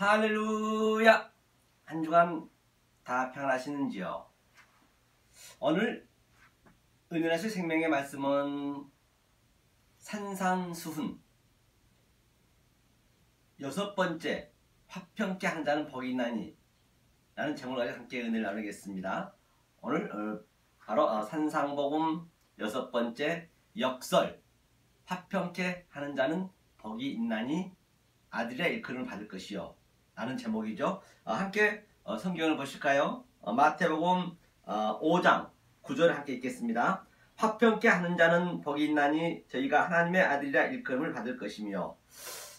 할렐루야! 한 주간 다 평안하시는지요? 오늘 은혜나실 생명의 말씀은 산상수훈 여섯 번째 화평케 하는 자는 복이 있나니 라는 제목을 가지고 함께 은혜를 나누겠습니다. 오늘 바로 산상복음 여섯 번째 역설 화평케 하는 자는 복이 있나니 아들이라 일컬음을 받을 것이요 라는 제목이죠. 함께 성경을 보실까요? 마태복음 5장 9절을 함께 읽겠습니다. 화평케 하는 자는 복이 있나니 저희가 하나님의 아들이라 일컬음을 받을 것이며.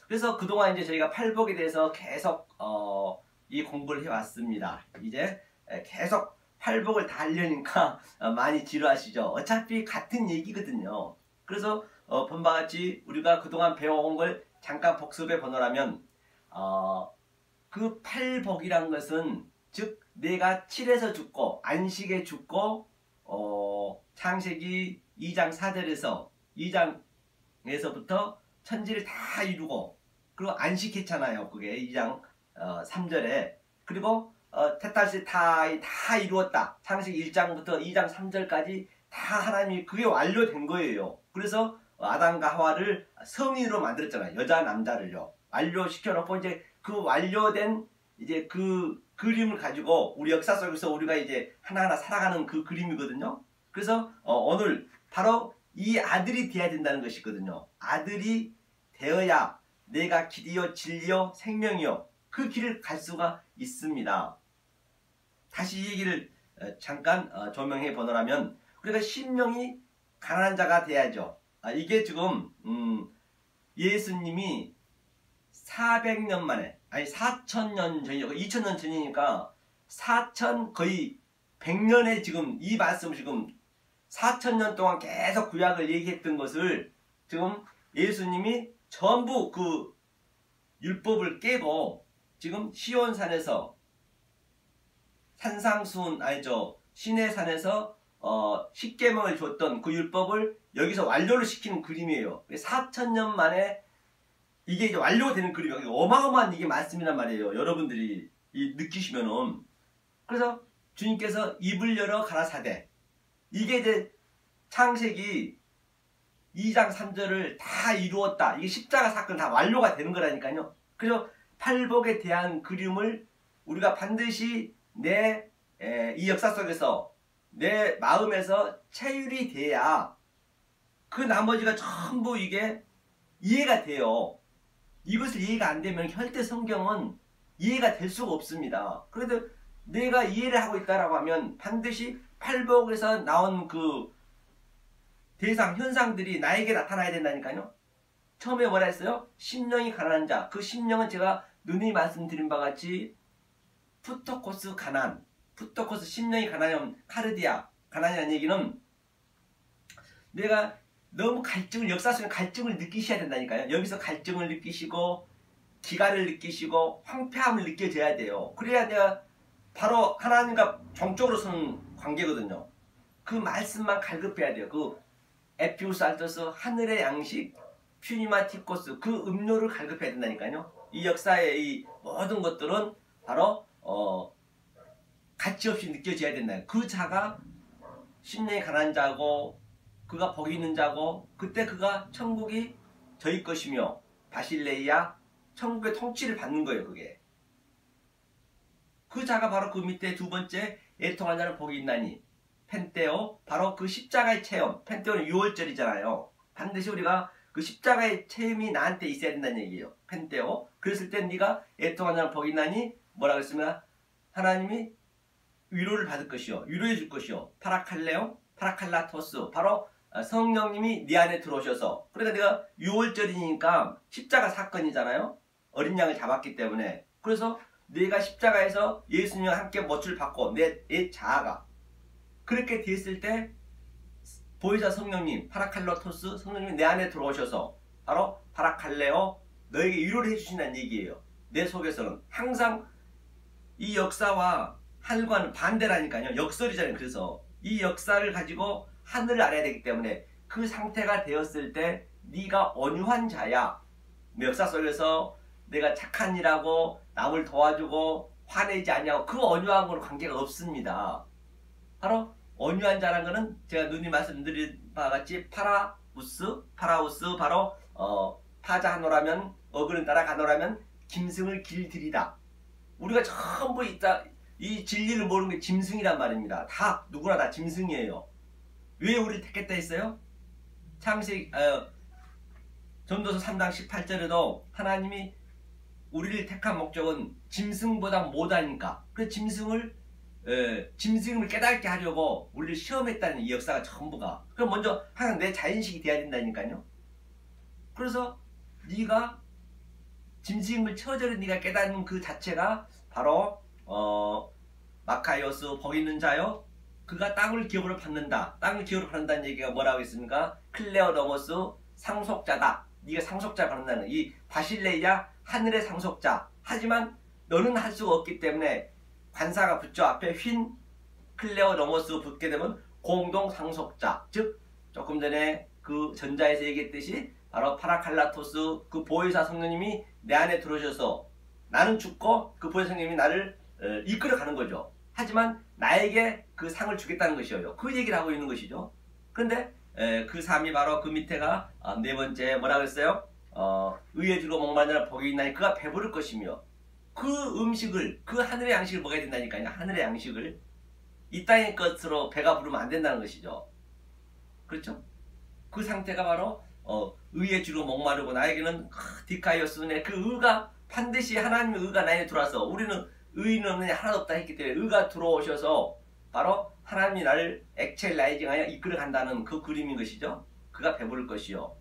그래서 그동안 이제 저희가 팔복에 대해서 계속 이 공부를 해왔습니다. 이제 계속 팔복을 다 하려니까 많이 지루하시죠. 어차피 같은 얘기거든요. 그래서 본바 같이 우리가 그동안 배워온 걸 잠깐 복습해 보노라면 그 팔복이란 것은 즉 내가 칠에서 죽고 안식에 죽고 창세기 2장 4절에서 2장에서부터 천지를 다 이루고 그리고 안식했잖아요. 그게 2장 3절에 그리고 태탈시 다 이루었다. 창세기 1장부터 2장 3절까지 다 하나님이 그게 완료된 거예요. 그래서 아담과 하와를 성인으로 만들었잖아요. 여자 남자를요. 완료시켜놓고 이제 그 완료된 이제 그 그림을 가지고 우리 역사 속에서 우리가 이제 하나하나 살아가는 그 그림이거든요. 그래서 오늘 바로 이 아들이 되어야 된다는 것이거든요. 아들이 되어야 내가 길이요 진리요 생명이요 그 길을 갈 수가 있습니다. 다시 이 얘기를 잠깐 조명해 보노라면 우리가 심령이 가난한 자가 돼야죠. 이게 지금 예수님이 400년 만에 아니 4000년 전이죠. 2000년 전이니까 4000 거의 100년에 지금 이 말씀 지금 4000년 동안 계속 구약을 얘기했던 것을 지금 예수님이 전부 그 율법을 깨고 지금 시온산에서 산상수훈 아니죠 시내산에서 10계명을 줬던 그 율법을 여기서 완료를 시키는 그림이에요. 4000년 만에 이게 이제 완료되는 그림이에요. 어마어마한 이게 말씀이란 말이에요. 여러분들이 느끼시면은. 그래서 주님께서 입을 열어 가라사대 이게 이제 창세기 2장 3절을 다 이루었다. 이게 십자가 사건 다 완료가 되는 거라니까요. 그래서 팔복에 대한 그림을 우리가 반드시 이 역사 속에서 내 마음에서 체휼이 돼야 그 나머지가 전부 이게 이해가 돼요. 이것을 이해가 안 되면 절대 성경은 이해가 될 수가 없습니다. 그래도 내가 이해를 하고 있다라고 하면 반드시 팔복에서 나온 그 대상, 현상들이 나에게 나타나야 된다니까요. 처음에 뭐라 했어요? 심령이 가난한 자. 그 심령은 제가 누누이 말씀드린 바와 같이 푸토코스 가난, 푸토코스 심령이 가난하면 카르디아, 가난이라는 얘기는 내가 너무 갈증을 역사 속에 갈증을 느끼셔야 된다니까요. 여기서 갈증을 느끼시고 기가를 느끼시고 황폐함을 느껴져야 돼요. 그래야 내가 바로 하나님과 정적으로 서는 관계거든요. 그 말씀만 갈급해야 돼요. 그 에피우스 알토스 하늘의 양식 퓨니마티코스 그 음료를 갈급해야 된다니까요. 이 역사의 이 모든 것들은 바로 가치없이 느껴져야 된다. 그 자가 심령이 가난한 자고 그가 복이 있는 자고 그때 그가 천국이 저희 것이며 바실레이아 천국의 통치를 받는 거예요. 그게 그 자가 바로 그 밑에 두 번째 애통한 자는 복이 있나니 펜테오 바로 그 십자가의 체험. 펜테오는 6월절이잖아요. 반드시 우리가 그 십자가의 체험이 나한테 있어야 된다는 얘기예요. 펜테오. 그랬을 때 네가 애통한 자는 복이 있나니 뭐라 그랬습니까? 하나님이 위로를 받을 것이요 위로해 줄 것이요 파라칼레오 파라칼라토스 바로 성령님이 네 안에 들어오셔서 그러니까 내가 6월절이니까 십자가 사건이잖아요. 어린 양을 잡았기 때문에 그래서 내가 십자가에서 예수님과 함께 몫을 받고 내 자아가 그렇게 됐을 때 보혜사 성령님 파라칼로토스 성령님이 내 안에 들어오셔서 바로 파라칼레오 너에게 위로를 해주신다는 얘기예요. 내 속에서는 항상 이 역사와 하늘과는 반대라니까요. 역설이잖아요. 그래서 이 역사를 가지고 하늘을 알아야 되기 때문에 그 상태가 되었을 때 네가 온유한 자야. 내 역사 속에서 내가 착한 일하고 남을 도와주고 화내지 않냐고 그 온유한 거는 관계가 없습니다. 바로 온유한 자라는 거는 제가 누님 말씀드린 바와 같이 파라우스 바로 타자하노라면 어그는 따라가노라면 짐승을 길들이다. 우리가 전부 이 진리를 모르는 게 짐승이란 말입니다. 다 누구나 다 짐승이에요. 왜 우리를 택했다 했어요? 전도서 3장 18절에도 하나님이 우리를 택한 목적은 짐승보다 못하니까 그래서 짐승을 깨닫게 하려고 우리를 시험했다는 이 역사가 전부가. 그럼 먼저 항상 내 자인식이 돼야 된다니까요. 그래서 네가 짐승을 처절히 네가 깨닫는 그 자체가 바로 마카이오스 복 있는 자요 그가 땅을 기업으로 받는다. 땅을 기업으로 받는다는 얘기가 뭐라고 했습니까? 클레오노모스 상속자다. 네가 상속자를 받는다는 이 바실레이아 하늘의 상속자. 하지만 너는 할 수가 없기 때문에 관사가 붙죠. 앞에 휜 클레오노모스 붙게 되면 공동 상속자. 즉 조금 전에 그 전자에서 얘기했듯이 바로 파라칼라토스 그 보혜사 성령님이 내 안에 들어오셔서 나는 죽고 그 보혜사 성령님이 나를 이끌어 가는 거죠. 하지만 나에게 그 상을 주겠다는 것이에요. 그 얘기를 하고 있는 것이죠. 그런데 그 삶이 바로 그 밑에가 네 번째 뭐라고 했어요? 의에 주로 목마르는 복이 있나니 그가 배부를 것이며 그 음식을 그 하늘의 양식을 먹어야 된다니까요. 하늘의 양식을 이 땅의 것으로 배가 부르면 안 된다는 것이죠. 그렇죠? 그 상태가 바로 의에 주로 목마르고 나에게는 디카이오스네 그 의가 반드시 하나님의 의가 나에게 들어와서 우리는 의는 없느냐 하나도 없다 했기 때문에 의가 들어오셔서 바로 하나님이 나를 엑첼라이징하여 이끌어 간다는 그 그림인 것이죠. 그가 배부를 것이요.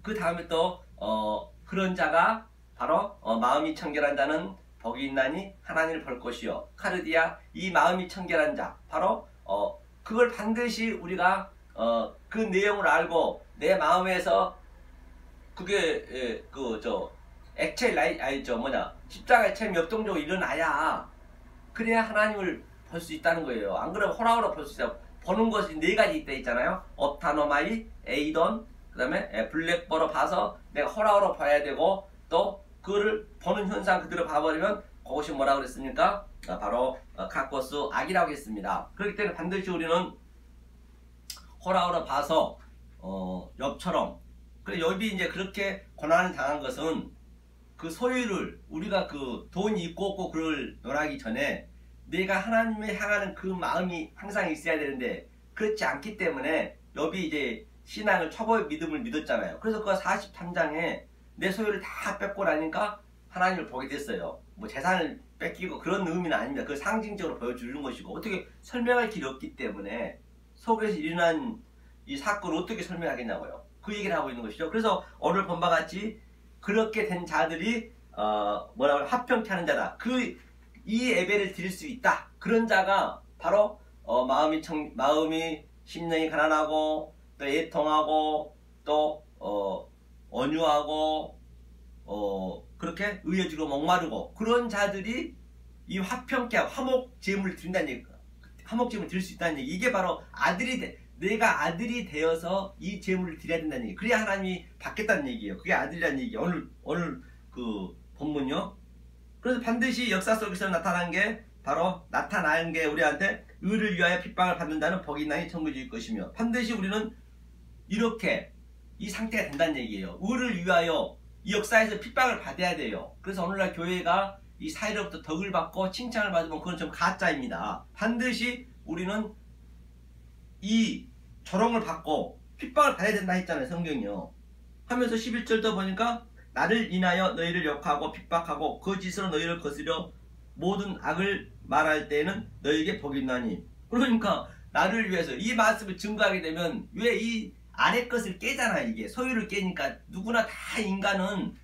그 다음에 또 그런 자가 바로 마음이 청결한 자는 복이 있나니 하나님을 볼 것이요. 카르디아 이 마음이 청결한 자 바로 그걸 반드시 우리가 그 내용을 알고 내 마음에서 그게 십자가의 체험 역동적으로 일어나야 그래야 하나님을 볼 수 있다는 거예요. 안 그러면 호라호라 볼 수 있다. 보는 것이 네 가지 있다 있잖아요. 업타노마이, 에이돈, 그 다음에 블랙버로 봐서 내가 호라호라 봐야 되고 또 그거를 보는 현상 그대로 봐버리면 그것이 뭐라고 그랬습니까? 바로 카코스 악이라고 했습니다. 그렇기 때문에 반드시 우리는 호라호라 봐서 욥처럼 그래 욥이 이제 그렇게 고난을 당한 것은 그 소유를 우리가 그 돈이 있고 없고 그걸 논하기 전에 내가 하나님을 향하는 그 마음이 항상 있어야 되는데 그렇지 않기 때문에 욥이 이제 신앙을 초보의 믿음을 믿었잖아요. 그래서 그 43장에 내 소유를 다 뺏고 나니까 하나님을 보게 됐어요. 뭐 재산을 뺏기고 그런 의미는 아닙니다. 그 상징적으로 보여주는 것이고 어떻게 설명할 길이 없기 때문에 속에서 일어난 이 사건을 어떻게 설명하겠냐고요. 그 얘기를 하고 있는 것이죠. 그래서 오늘 본 바와 같이 그렇게 된 자들이 뭐라고 합평케 하는 자다. 이 예배를 드릴 수 있다. 그런 자가 바로 마음이 심령이 가난하고 또 애통하고 또 온유하고 그렇게 의에 주로 목마르고 그런 자들이 이 화평케 화목 제물을 드린다는 얘기. 화목 제물을 드릴 수 있다는 얘기. 이게 바로 내가 아들이 되어서 이 제물을 드려야 된다는 얘기. 그래야 하나님이 받겠다는 얘기예요. 그게 아들이라는 얘기예요. 오늘 그 본문요. 그래서 반드시 역사 속에서 나타난 게 바로 나타나는 게 우리한테 의를 위하여 핍박을 받는다는 복이 있나니 천국에 줄 것이며 반드시 우리는 이렇게 이 상태가 된다는 얘기예요. 의를 위하여 이 역사에서 핍박을 받아야 돼요. 그래서 오늘날 교회가 이 사회로부터 덕을 받고 칭찬을 받으면 그건 좀 가짜입니다. 반드시 우리는 이 조롱을 받고 핍박을 받아야 된다 했잖아요. 성경이요. 하면서 11절도 보니까 나를 인하여 너희를 욕하고 핍박하고 거짓으로 너희를 거스려 모든 악을 말할 때에는 너희에게 복이 있나니. 그러니까 나를 위해서 이 말씀을 증거하게 되면 왜 이 아래 것을 깨잖아. 이게 소유를 깨니까 누구나 다 인간은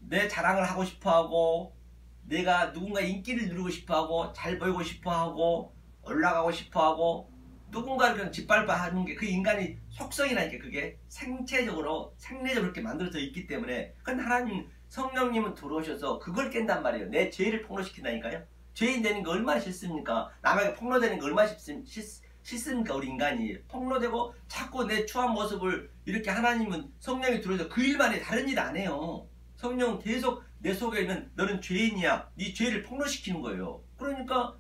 내 자랑을 하고 싶어하고 내가 누군가 인기를 누리고 싶어하고 잘 보이고 싶어하고 올라가고 싶어하고 누군가를 그냥 짓밟아 하는 게 그 인간의 속성이라니까. 그게 생체적으로 생리적으로 그렇게 만들어져 있기 때문에. 근데 하나님 성령님은 들어오셔서 그걸 깬단 말이에요. 내 죄를 폭로시킨다니까요. 죄인 되는 게 얼마나 싫습니까? 남에게 폭로되는 게 얼마나 싫습니까? 우리 인간이 폭로되고 자꾸 내 추한 모습을 이렇게 하나님은 성령이 들어오셔서 그 일만 해. 다른 일 안 해요. 성령 계속 내 속에 있는 너는 죄인이야. 네 죄를 폭로시키는 거예요. 그러니까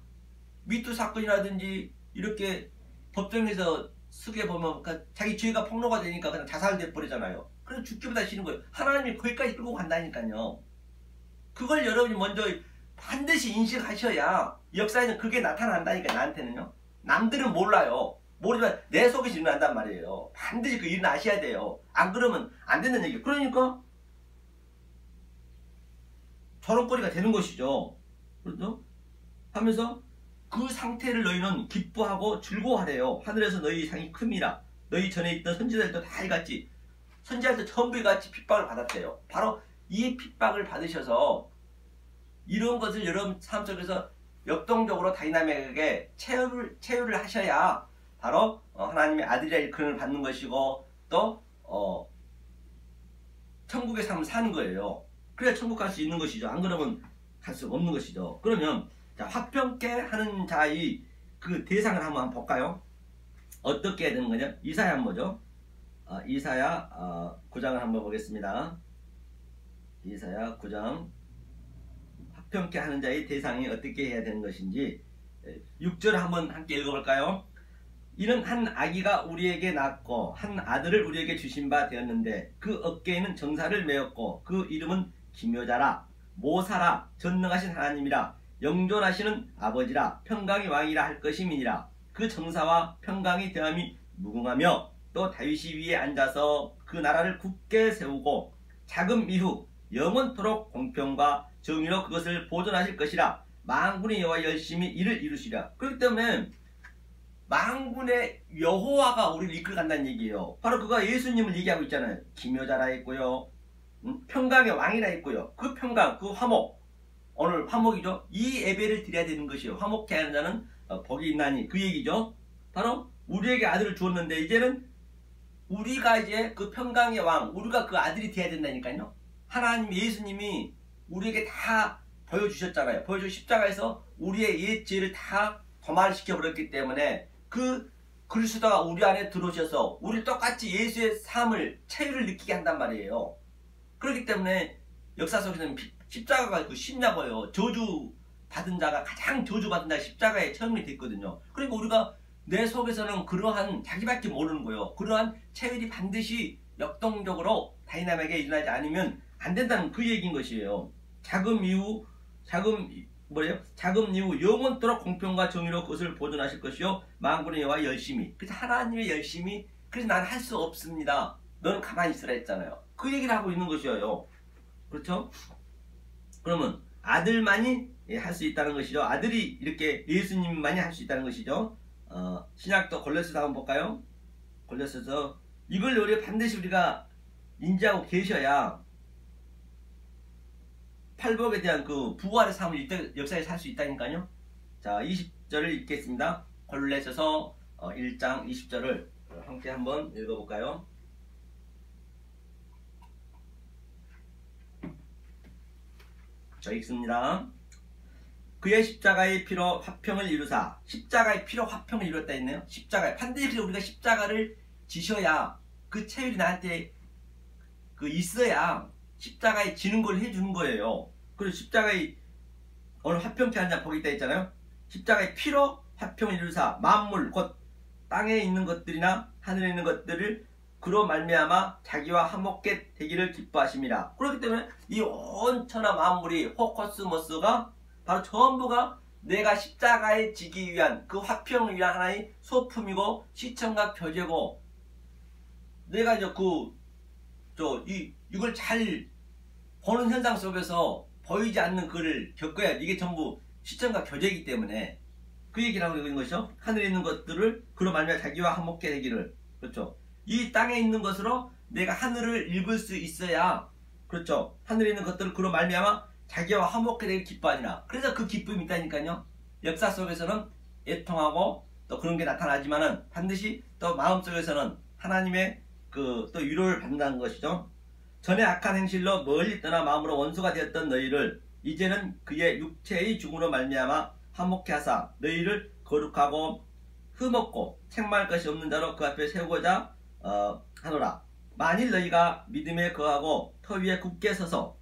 미투 사건이라든지 이렇게 법정에서 쓰게 보면 자기 죄가 폭로가 되니까 그냥 자살돼 버리잖아요. 그래서 죽기보다 싫은 거예요. 하나님이 거기까지 끌고 간다니까요. 그걸 여러분이 먼저 반드시 인식하셔야 역사에는 그게 나타난다니까. 나한테는요. 남들은 몰라요. 모르지만 내 속에서 일어난단 말이에요. 반드시 그 일은 아셔야 돼요. 안 그러면 안 된다는 얘기예요. 그러니까 저런 꼴이가 되는 것이죠. 그렇죠? 하면서 그 상태를 너희는 기뻐하고 즐거워하래요. 하늘에서 너희 상이 큼이라. 너희 전에 있던 선지자들도 다 이같이, 선지자들도 전부 이같이 핍박을 받았대요. 바로 이 핍박을 받으셔서 이런 것을 여러분 삶 속에서 역동적으로 다이나믹하게 체유를 하셔야 바로 하나님의 아들이라 일컬음을 받는 것이고 또 천국의 삶을 사는 거예요. 그래야 천국 갈 수 있는 것이죠. 안 그러면 갈 수 없는 것이죠. 그러면 자, 화평케 하는 자의 그 대상을 한번 볼까요? 어떻게 해야 되는 거냐? 이사야 한번 보죠. 이사야 9장을 한번 보겠습니다. 이사야 9장. 화평케 하는 자의 대상이 어떻게 해야 되는 것인지 6절 한번 함께 읽어볼까요? 이는 한 아기가 우리에게 낳고 한 아들을 우리에게 주신 바 되었는데 그 어깨에는 정사를 메었고 그 이름은 기묘자라 모사라 전능하신 하나님이라 영존하시는 아버지라 평강의 왕이라 할 것임이니라. 그 정사와 평강의 대함이 무궁하며 또 다윗이 위에 앉아서 그 나라를 굳게 세우고 자금 이후 영원토록 공평과 정의로 그것을 보존하실 것이라. 만군의 여호와 열심히 이를 이루시라. 그렇기 때문에 만군의 여호와가 우리를 이끌어간다는 얘기예요. 바로 그가 예수님을 얘기하고 있잖아요. 기묘자라 했고요. 평강의 왕이라 했고요. 그 평강, 그 화목, 오늘 화목이죠. 이 예배를 드려야 되는 것이요. 화목케 하는 자는 복이 있나니 그 얘기죠. 바로 우리에게 아들을 주었는데 이제는 우리가 이제 그 평강의 왕, 우리가 그 아들이 돼야 된다니까요. 하나님 예수님이 우리에게 다 보여주셨잖아요. 보여주신 십자가에서 우리의 옛 죄를 다 도말시켜 버렸기 때문에 그 그리스도가 우리 안에 들어오셔서 우리 똑같이 예수의 삶을 체유를 느끼게 한단 말이에요. 그렇기 때문에 역사 속에서는 십자가가 그 십자가예요. 저주 받은 자가 가장 저주 받은 자가 십자가에 처형이 됐거든요. 그러니까 우리가 내 속에서는 그러한 자기밖에 모르는 거예요. 그러한 체질이 반드시 역동적으로 다이나믹하게 일어나지 않으면 안 된다는 그 얘기인 것이에요. 자금 이후 영원토록 공평과 정의로 그것을 보존하실 것이요 만군의 여호와 열심히. 그래서 하나님의 열심히. 그래서 난 할 수 없습니다. 너는 가만히 있으라 했잖아요. 그 얘기를 하고 있는 것이에요. 그렇죠? 그러면 아들만이 할 수 있다는 것이죠. 아들이 이렇게 예수님만이 할 수 있다는 것이죠. 신약도 골로새서 한번 볼까요? 골로새서 이걸 우리 반드시 우리가 인지하고 계셔야 팔복에 대한 그 부활의 삶을 역사에 살 수 있다니까요. 자, 20절을 읽겠습니다. 골로새서 1장 20절을 함께 한번 읽어볼까요? 저 읽습니다. 그의 십자가의 피로 화평을 이루사. 십자가의 피로 화평을 이뤘다 했네요. 십자가에 반드시 우리가 십자가를 지셔야 그 체율이 나한테 그 있어야 십자가에 지는 걸 해주는 거예요. 그리고 십자가에 오늘 화평케 하는 자 복이 있다 했잖아요. 십자가의 피로 화평을 이루사 만물 곧 땅에 있는 것들이나 하늘에 있는 것들을 그로 말미암아 자기와 화목게 되기를 기뻐하심이라. 그렇기 때문에 이 온 천하 만물이 호코스모스가 바로 전부가 내가 십자가에 지기 위한 그 화평을 위한 하나의 소품이고 시청과 교제고, 내가 이제 이걸 잘 보는 현상 속에서 보이지 않는 그를 겪어야 이게 전부 시청과 교제이기 때문에 그 얘기를 하고 있는 것이죠. 하늘에 있는 것들을 그로 말미암아 자기와 화목게 되기를. 그렇죠. 이 땅에 있는 것으로 내가 하늘을 읽을 수 있어야, 그렇죠, 하늘에 있는 것들을 그로 말미암아 자기와 화목게 되길 기뻐하니라. 그래서 그 기쁨이 있다니까요. 역사 속에서는 애통하고 또 그런 게 나타나지만은 반드시 또 마음속에서는 하나님의 또 위로를 받는다는 것이죠. 전에 악한 행실로 멀리 떠나 마음으로 원수가 되었던 너희를 이제는 그의 육체의 죽음으로 말미암아 화목케 하사 너희를 거룩하고 흠없고 책망할 것이 없는 자로 그 앞에 세우고자 하노라. 만일 너희가 믿음에 거하고 터 위에 굳게 서서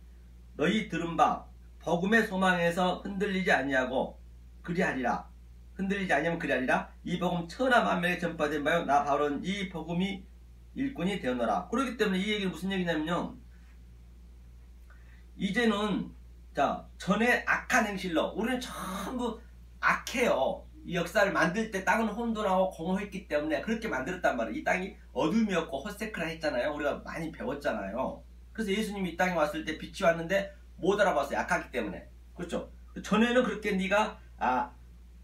너희 들은 바 복음의 소망에서 흔들리지 아니하고 그리하리라. 흔들리지 아니하면 그리하리라. 이 복음 천하 만민에게 전파된 바요 나 바로는 이 복음이 일꾼이 되었노라. 그렇기 때문에 이 얘기는 무슨 얘기냐면요, 이제는 자 전에 악한 행실로 우리는 전부 악해요. 이 역사를 만들 때 땅은 혼돈하고 공허했기 때문에 그렇게 만들었단 말이에요. 이 땅이 어둠이었고 헛새크라 했잖아요. 우리가 많이 배웠잖아요. 그래서 예수님이 이 땅에 왔을 때 빛이 왔는데 못 알아봤어요. 악하기 때문에. 그렇죠? 전에는 그렇게 네가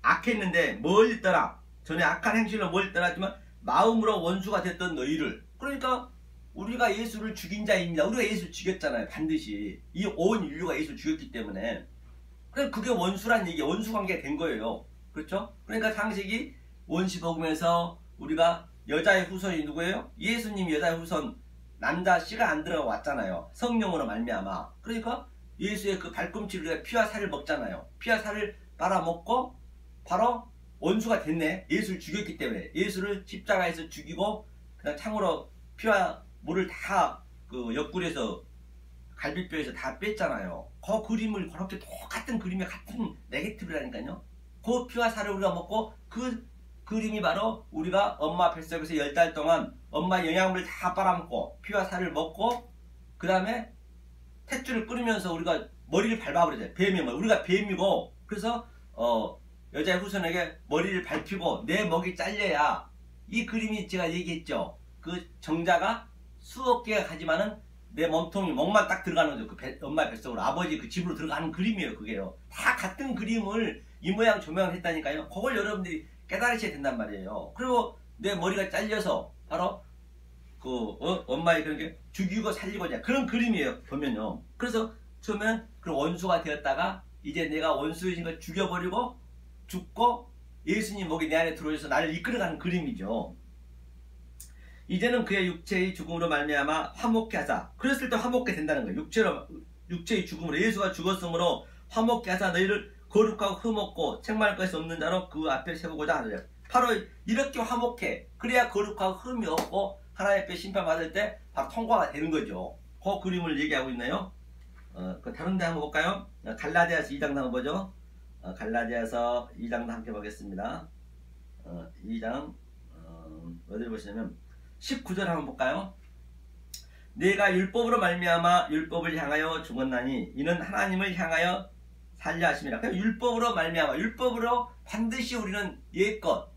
악했는데 멀리 떠나, 전에 악한 행실로 멀리 떠났지만 마음으로 원수가 됐던 너희를, 그러니까 우리가 예수를 죽인 자입니다. 우리가 예수를 죽였잖아요. 반드시 이 온 인류가 예수를 죽였기 때문에. 그게 원수란 얘기, 원수관계가 된 거예요. 그렇죠? 그러니까 창세기 원시 복음에서 우리가 여자의 후손이 누구예요? 예수님 여자의 후손, 남자 씨가 안 들어가 왔잖아요. 성령으로 말미암아. 그러니까 예수의 그 발꿈치를 우리가 피와 살을 먹잖아요. 피와 살을 빨아먹고 바로 원수가 됐네. 예수를 죽였기 때문에. 예수를 십자가에서 죽이고 그냥 창으로 피와 물을 다 그 옆구리에서 갈비뼈에서 다 뺐잖아요. 그 그림을 그렇게 똑같은 그림의 같은 네게티브라니까요. 그 피와 살을 우리가 먹고 그 그림이 바로 우리가 엄마 뱃속에서 10달 동안 엄마 영양분을 다 빨아먹고 피와 살을 먹고 그 다음에 탯줄을 끓이면서 우리가 머리를 밟아버리죠. 뱀이 뭐 우리가 뱀이고, 그래서 여자의 후손에게 머리를 밟히고 내 목이 잘려야, 이 그림이 제가 얘기했죠. 그 정자가 수억 개가 가지만은 내 몸통이 목만 딱 들어가는 거죠. 그 엄마 뱃속으로 아버지 그 집으로 들어가는 그림이에요. 그게요. 다 같은 그림을 이 모양 조명을 했다니까요. 그걸 여러분들이 깨달으셔야 된단 말이에요. 그리고 내 머리가 잘려서 바로 엄마의 그런 게 죽이고 살리고자 그런 그림이에요. 보면요. 그래서 처음엔 그 원수가 되었다가 이제 내가 원수인 걸 죽여버리고 죽고 예수님 목이 내 안에 들어오셔서 나를 이끌어가는 그림이죠. 이제는 그의 육체의 죽음으로 말미암아 화목케 하사. 그랬을 때 화목케 된다는 거예요. 육체의 죽음으로, 예수가 죽었으므로 화목케 하사 너희를 거룩하고 흠없고 책망할 것이 없는 자로 그 앞에 세우고자 하느라. 바로 이렇게 화목해. 그래야 거룩하고 흠이 없고 하나님 앞에 심판받을 때 바로 통과가 되는 거죠. 그 그림을 얘기하고 있나요? 그 다른 데 한번 볼까요? 갈라디아서 2장도 한번 보죠. 갈라디아서 2장도 함께 보겠습니다. 2장 어디를 보시냐면 19절 한번 볼까요? 내가 율법으로 말미암아 율법을 향하여 죽었나니 이는 하나님을 향하여 살려 하심이라. 그냥 율법으로 말미암아, 율법으로 반드시 우리는 옛것,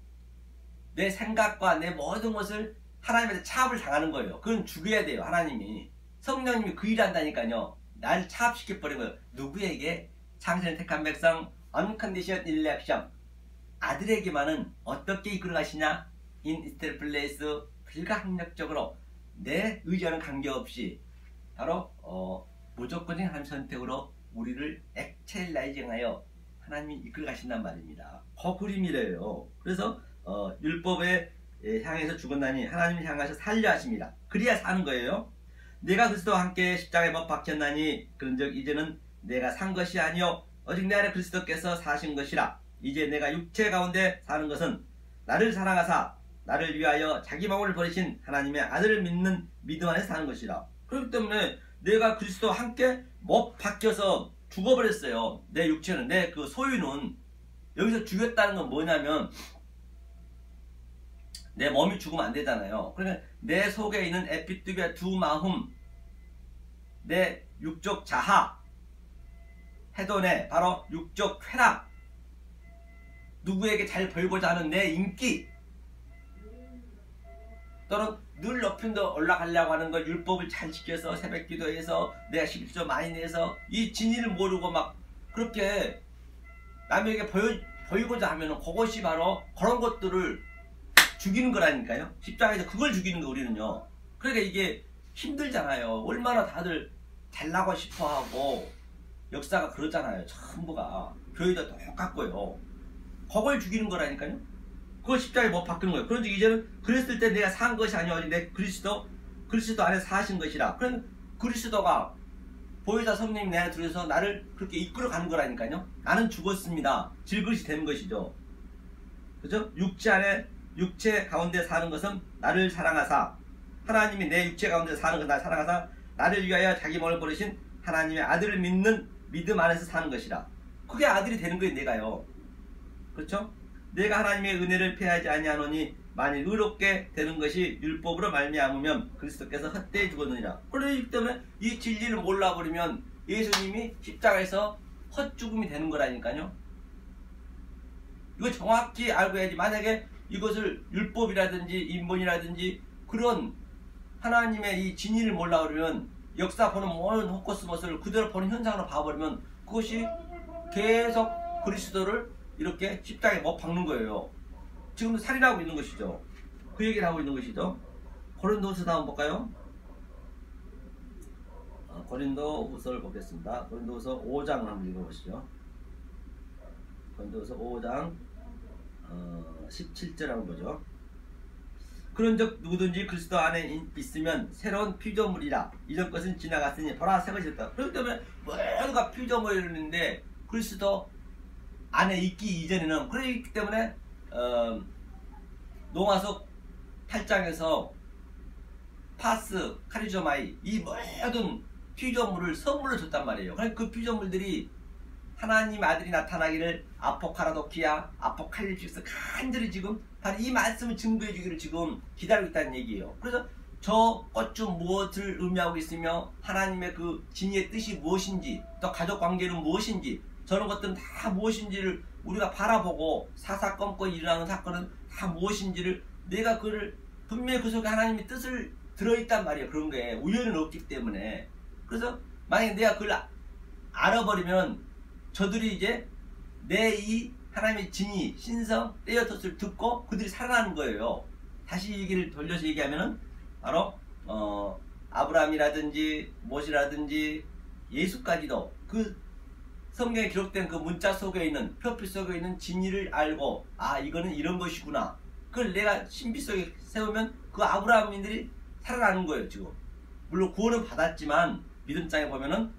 내 생각과 내 모든 것을 하나님한테 차압을 당하는 거예요. 그건 죽여야 돼요. 하나님이, 성령님이 그 일을 한다니까요. 나를 차압시켜버린 거예요. 누구에게? 창세를 택한 백성, unconditional election, 아들에게만은 어떻게 이끌어가시냐? in its place, 불가항력적으로 내 의지와는 관계없이 바로 무조건적인 하나님 선택으로 우리를 엑셀라이징하여 하나님이 이끌어가신단 말입니다. 그 그림이래요. 그래서 율법에 향해서 죽었나니 하나님을 향하셔 살려 하십니다. 그래야 사는 거예요. 내가 그리스도와 함께 십자가에 못 박혔나니 그런즉 이제는 내가 산 것이 아니요 오직 내 안에 그리스도께서 사신 것이라. 이제 내가 육체 가운데 사는 것은 나를 사랑하사 나를 위하여 자기 몸을 버리신 하나님의 아들을 믿는 믿음 안에 사는 것이라. 그렇기 때문에 내가 그리스도와 함께 못 박혀서 죽어버렸어요. 내 육체는, 내 그 소유는. 여기서 죽였다는 건 뭐냐면 내 몸이 죽으면 안 되잖아요. 그러니까 내 속에 있는 에피뚜비아 두 마음, 내 육적 자하, 해돈의 바로 육적 쾌락, 누구에게 잘 보이고자 하는 내 인기, 또는 늘 높은 데 올라가려고 하는 걸 율법을 잘 지켜서 새벽 기도해서 내가 11조 많이 내서 이 진리를 모르고 막 그렇게 남에게 보이고자 하면 그것이 바로 그런 것들을 죽이는 거라니까요. 십자가에서 그걸 죽이는 거 우리는요. 그러니까 이게 힘들잖아요. 얼마나 다들 잘나고 싶어하고 역사가 그러잖아요. 전부가 교회도 똑같고요. 그걸 죽이는 거라니까요. 그걸 십자가에 못 박는 거예요. 그런데 이제는 그랬을 때 내가 산 것이 아니오 내 그리스도 안에 사신 것이라. 그럼 그리스도가 보혜사 성령님 내 안에 들어서 나를 그렇게 이끌어가는 거라니까요. 나는 죽었습니다. 질그릇이 되는 것이죠. 그죠? 육체 가운데 사는 것은 나를 사랑하사, 하나님이 내 육체 가운데 사는 것은 나를 사랑하사 나를 위하여 자기 몸을 버리신 하나님의 아들을 믿는 믿음 안에서 사는 것이라. 그게 아들이 되는 거예요. 내가요. 그렇죠? 내가 하나님의 은혜를 패하지 아니하노니 만일 의롭게 되는 것이 율법으로 말미암으면 그리스도께서 헛되이 죽었느니라. 그렇기 때문에 이 진리를 몰라버리면 예수님이 십자가에서 헛죽음이 되는 거라니까요. 이거 정확히 알고 해야지. 만약에 이것을 율법이라든지 인본이라든지 그런 하나님의 이 진리를 몰라버리면 역사 보는 모든 헛코스모스를 그대로 보는 현상으로 봐버리면 그것이 계속 그리스도를 이렇게 십자가에 못 박는 거예요. 지금도 살인하고 있는 것이죠. 그 얘기를 하고 있는 것이죠. 고린도후서 한번 볼까요? 고린도후서를 보겠습니다. 고린도후서 5장을 한번 읽어보시죠. 고린도후서 5장 17절 한번 보죠. 그런즉 누구든지 그리스도 안에 있으면 새로운 피조물이라. 이전 것은 지나갔으니 보라 새 것이 됐다. 그렇기 때문에 모두가 피조물인데 그리스도 안에 있기 이전에는, 그렇기 때문에 노아서 8장에서 파스, 카리조마이 이 모든 피조물을 선물로 줬단 말이에요. 그러니까 그 피조물들이 하나님 아들이 나타나기를 아포카라도키아, 아포칼립시스 간절히 지금 바로 이 말씀을 증거해 주기를 지금 기다리고 있다는 얘기예요. 그래서 저 것 중 무엇을 의미하고 있으며 하나님의 그 진리의 뜻이 무엇인지, 또 가족 관계는 무엇인지, 저런 것들은 다 무엇인지를 우리가 바라보고 사사건건 일어나는 사건은 다 무엇인지를 내가 그를 분명히 그 속에 하나님의 뜻을 들어있단 말이에요. 그런 게 우연은 없기 때문에. 그래서 만약에 내가 그걸 알아버리면 저들이 이제 내 이 하나님의 진리, 신성, 떼어텄을 듣고 그들이 살아나는 거예요. 다시 얘기를 돌려서 얘기하면은 바로 아브라함이라든지 모시라든지 예수까지도 그 성경에 기록된 그 문자 속에 있는, 표피 속에 있는 진리를 알고, 아 이거는 이런 것이구나, 그걸 내가 신비 속에 세우면 그 아브라함인들이 살아나는 거예요. 지금 물론 구원은 받았지만 믿음장에 보면은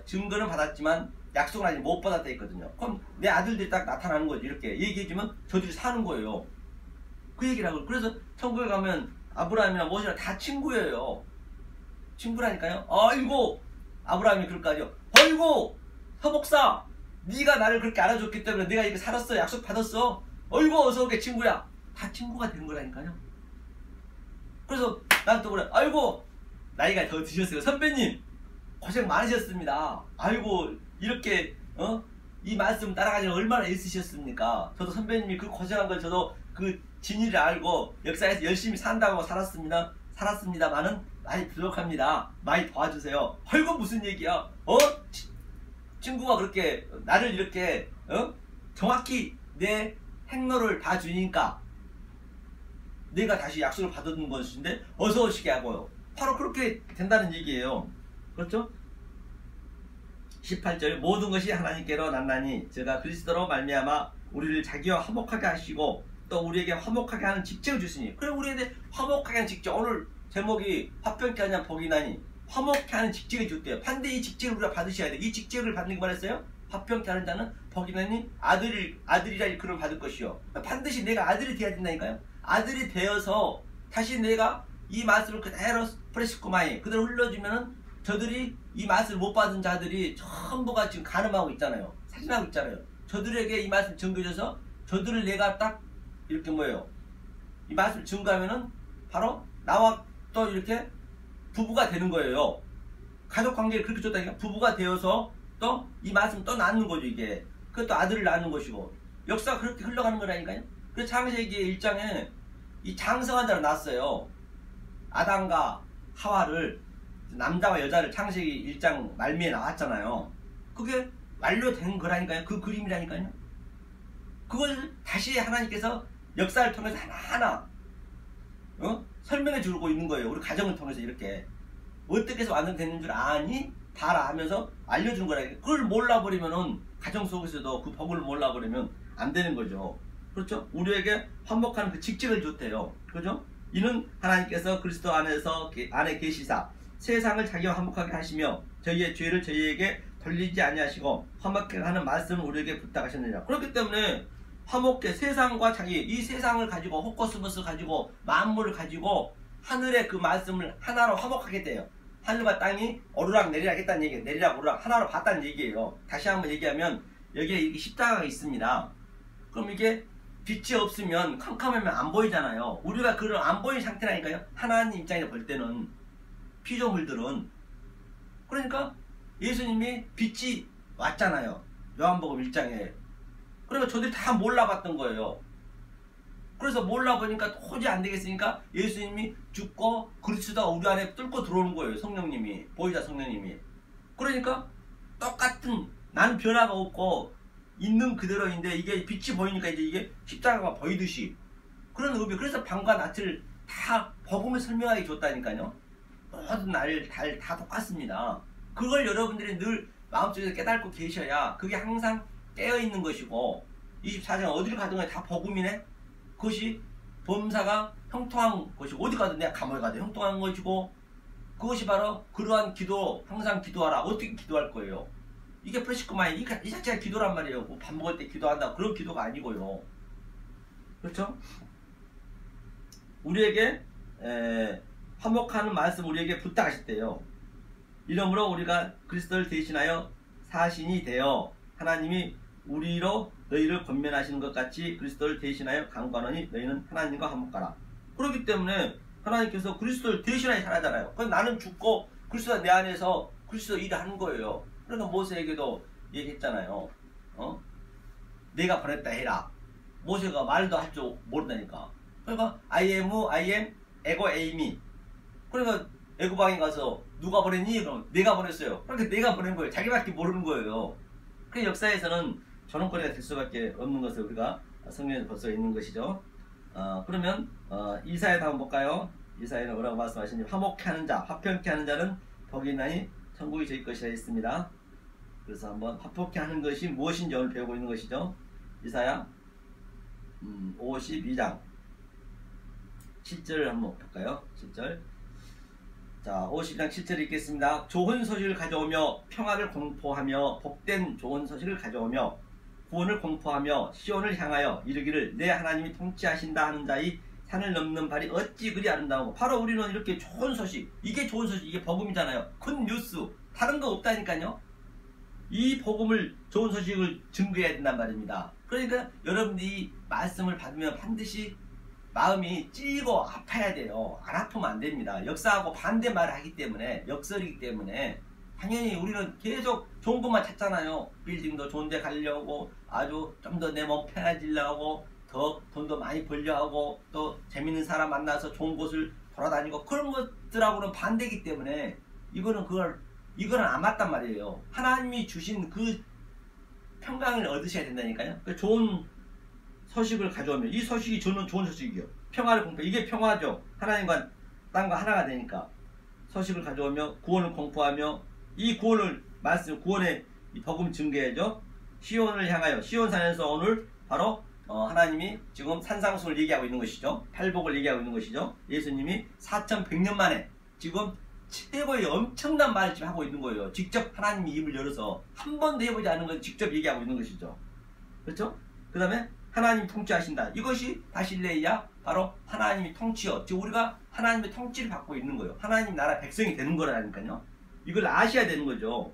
증거는 받았지만 약속은 아직 못 받았다 했거든요. 그럼 내 아들들이 딱 나타나는 거죠. 이렇게 얘기해주면 저들이 사는 거예요. 그 얘기를 하고. 그래서 천국에 가면 아브라함이나 모세나 다 친구예요. 친구라니까요. 아이고 아브라함이 그럴까요. 어이구 서목사, 네가 나를 그렇게 알아줬기 때문에 내가 이렇게 살았어. 약속 받았어. 어이구 어서 오게 친구야. 다 친구가 되는 거라니까요. 그래서 난 또 그래. 아이고 나이가 더 드셨어요. 선배님 고생 많으셨습니다. 아이고 이렇게 이 말씀 따라가지 얼마나 애쓰셨습니까? 저도 선배님이 그 고생한 걸 저도 그 진리를 알고 역사에서 열심히 산다고 살았습니다만은 많이 부족합니다. 많이 도와주세요. 아이고 무슨 얘기야? 친구가 그렇게 나를 이렇게 정확히 내 행로를 봐주니까 내가 다시 약속을 받은 것인데 어서 오시게 하고요. 바로 그렇게 된다는 얘기예요. 그렇죠? 18절 모든 것이 하나님께로 났나니 저가 그리스도로 말미암아 우리를 자기와 화목하게 하시고 또 우리에게 화목하게 하는 직책을 주시니. 그래 우리에게 화목하게 하는 직책, 오늘 제목이 화평케 하냐 복이 나니 화목케 하는 직책을 줬대요. 반드시 이 직책을 우리가 받으셔야 돼. 이 직책을 받는 게 말했어요. 화평케 하는 자는 복이 나니 아들이라 일컬음을 받을 것이요. 반드시 내가 아들이 되어야 된다니까요. 아들이 되어서 다시 내가 이 말씀을 그대로 프레시코마이 그대로 흘려주면은 저들이 이 말씀을 못 받은 자들이 전부가 지금 간음하고 있잖아요. 살인하고 있잖아요. 저들에게 이 말씀 증거해줘서 저들을 내가 딱 이렇게 뭐예요, 이 말씀을 증거하면은 바로 나와 또 이렇게 부부가 되는 거예요. 가족 관계를 그렇게 줬다니까. 부부가 되어서 또 이 말씀 또 낳는 거죠. 이게 그것도 아들을 낳는 것이고 역사가 그렇게 흘러가는 거라니까요. 그래서 창세기 1장에 이 장성한 자를 낳았어요. 아담과 하와를, 남자와 여자를 창세기 1장 말미에 나왔잖아요. 그게 완료된 거라니까요. 그 그림이라니까요. 그걸 다시 하나님께서 역사를 통해서 하나하나 설명해 주고 있는 거예요. 우리 가정을 통해서 이렇게 어떻게 해서 완성되는 줄 아니? 다라 하면서 알려준 거라니까요. 그걸 몰라버리면은 가정 속에서도 그 법을 몰라버리면 안 되는 거죠. 그렇죠? 우리에게 화목하는 그 직책을 줬대요. 그죠? 이는 하나님께서 그리스도 안에 계시사 세상을 자기와 화목하게 하시며 저희의 죄를 저희에게 돌리지 아니하시고 화목하게 하는 말씀을 우리에게 부탁하셨느니라. 그렇기 때문에 화목해 세상과 자기, 이 세상을 가지고 호코스모스 가지고 만물을 가지고 하늘의 그 말씀을 하나로 화목하게 돼요. 하늘과 땅이 오르락 내리락 했다는 얘기예요. 내리락 오르락 하나로 봤다는 얘기예요. 다시 한번 얘기하면 여기에 이렇게 십자가가 있습니다. 그럼 이게 빛이 없으면 캄캄하면 안 보이잖아요. 우리가 그런 안 보이는 상태라니까요. 하나님 입장에서 볼 때는 피조물들은. 그러니까 예수님이 빛이 왔잖아요. 요한복음 1장에. 그러니까 저들이 다 몰라봤던 거예요. 그래서 몰라보니까 도저히 안 되겠으니까 예수님이 죽고 그리스도가 우리 안에 뚫고 들어오는 거예요. 성령님이. 보이자 성령님이. 그러니까 똑같은 난 변화가 없고 있는 그대로인데 이게 빛이 보이니까 이제 이게 십자가가 보이듯이 그런 의미. 그래서 밤과 낮을 다 복음을 설명하게 줬다니까요. 모든 날, 달 다 똑같습니다. 그걸 여러분들이 늘 마음속에서 깨닫고 계셔야 그게 항상 깨어있는 것이고 24시간 어디를 가든 간에 다 복음이네. 그것이 범사가 형통한 것이고 어디 가든 내가 감옥에 가도 형통한 것이고 그것이 바로 그러한 기도 항상 기도하라. 어떻게 기도할 거예요? 이게 프레시코마인 이 자체가 기도란 말이에요. 뭐 밥 먹을 때 기도한다 그런 기도가 아니고요. 그렇죠? 우리에게 화목하는 말씀 우리에게 부탁하셨대요. 이러므로 우리가 그리스도를 대신하여 사신이 되어 하나님이 우리로 너희를 권면하시는 것 같이 그리스도를 대신하여 강구하노니 너희는 하나님과 화목하라. 그렇기 때문에 하나님께서 그리스도를 대신하여 살아잖아요. 그럼 나는 죽고 그리스도가 내 안에서 그리스도 일을 하는 거예요. 그러니까 모세에게도 얘기했잖아요. 내가 보냈다 해라. 모세가 말도 할 줄 모른다니까. 그러니까 I am, 에고 에이미. 그러니까 애굽왕에 가서 누가 보냈니? 그럼 내가 보냈어요. 그러니까 내가 보낸 거예요. 자기밖에 모르는 거예요. 그 역사에서는 조롱거리가 될 수밖에 없는 것을 우리가 성경에 벌써 있는 것이죠. 그러면 이사야도 한번 볼까요? 이사야는 뭐라고 말씀하시는지 화목케 하는 자, 화평케 하는 자는 복이 있나니 천국이 저희 것이라 했습니다. 그래서 한번 화평케 하는 것이 무엇인지 오늘 배우고 있는 것이죠. 이사야 52장 7절을 한번 볼까요? 7절. 자, 52장 7절 읽겠습니다. 좋은 소식을 가져오며 평화를 공포하며 복된 좋은 소식을 가져오며 구원을 공포하며 시온을 향하여 이르기를 내 하나님이 통치하신다 하는 자의 산을 넘는 발이 어찌 그리 아름다운고. 바로 우리는 이렇게 좋은 소식, 이게 좋은 소식, 이게 복음이잖아요. 큰 뉴스, 다른 거 없다니까요. 이 복음을, 좋은 소식을 증거해야 된단 말입니다. 그러니까 여러분들이 이 말씀을 받으면 반드시 마음이 찔리고 아파야 돼요. 안 아프면 안 됩니다. 역사하고 반대 말을 하기 때문에, 역설이기 때문에 당연히 우리는 계속 좋은 것만 찾잖아요. 빌딩도 좋은 데 가려고, 아주 좀 더 내 몸 편해지려고, 더 돈도 많이 벌려고, 또 재밌는 사람 만나서 좋은 곳을 돌아다니고, 그런 것들하고는 반대이기 때문에 이거는 안 맞단 말이에요. 하나님이 주신 그 평강을 얻으셔야 된다니까요. 그 좋은 소식을 가져오면, 이 소식이 저는 좋은 소식이요. 평화를 공포, 이게 평화죠. 하나님과 땅과 하나가 되니까. 소식을 가져오며 구원을 공포하며, 이 구원을 말씀, 구원의 복음 증거해야죠. 시온을 향하여, 시온산에서 오늘 바로 하나님이 지금 산상수를 얘기하고 있는 것이죠. 팔복을 얘기하고 있는 것이죠. 예수님이 4100년 만에 지금 최고의 엄청난 말을 지금 하고 있는 거예요. 직접 하나님이 입을 열어서 한 번도 해보지 않은 건 직접 얘기하고 있는 것이죠. 그렇죠? 그 다음에 하나님이 통치하신다. 이것이 바실레이야, 바로 하나님이 통치요. 즉 우리가 하나님의 통치를 받고 있는 거예요. 하나님 나라 백성이 되는 거라니까요. 이걸 아셔야 되는 거죠.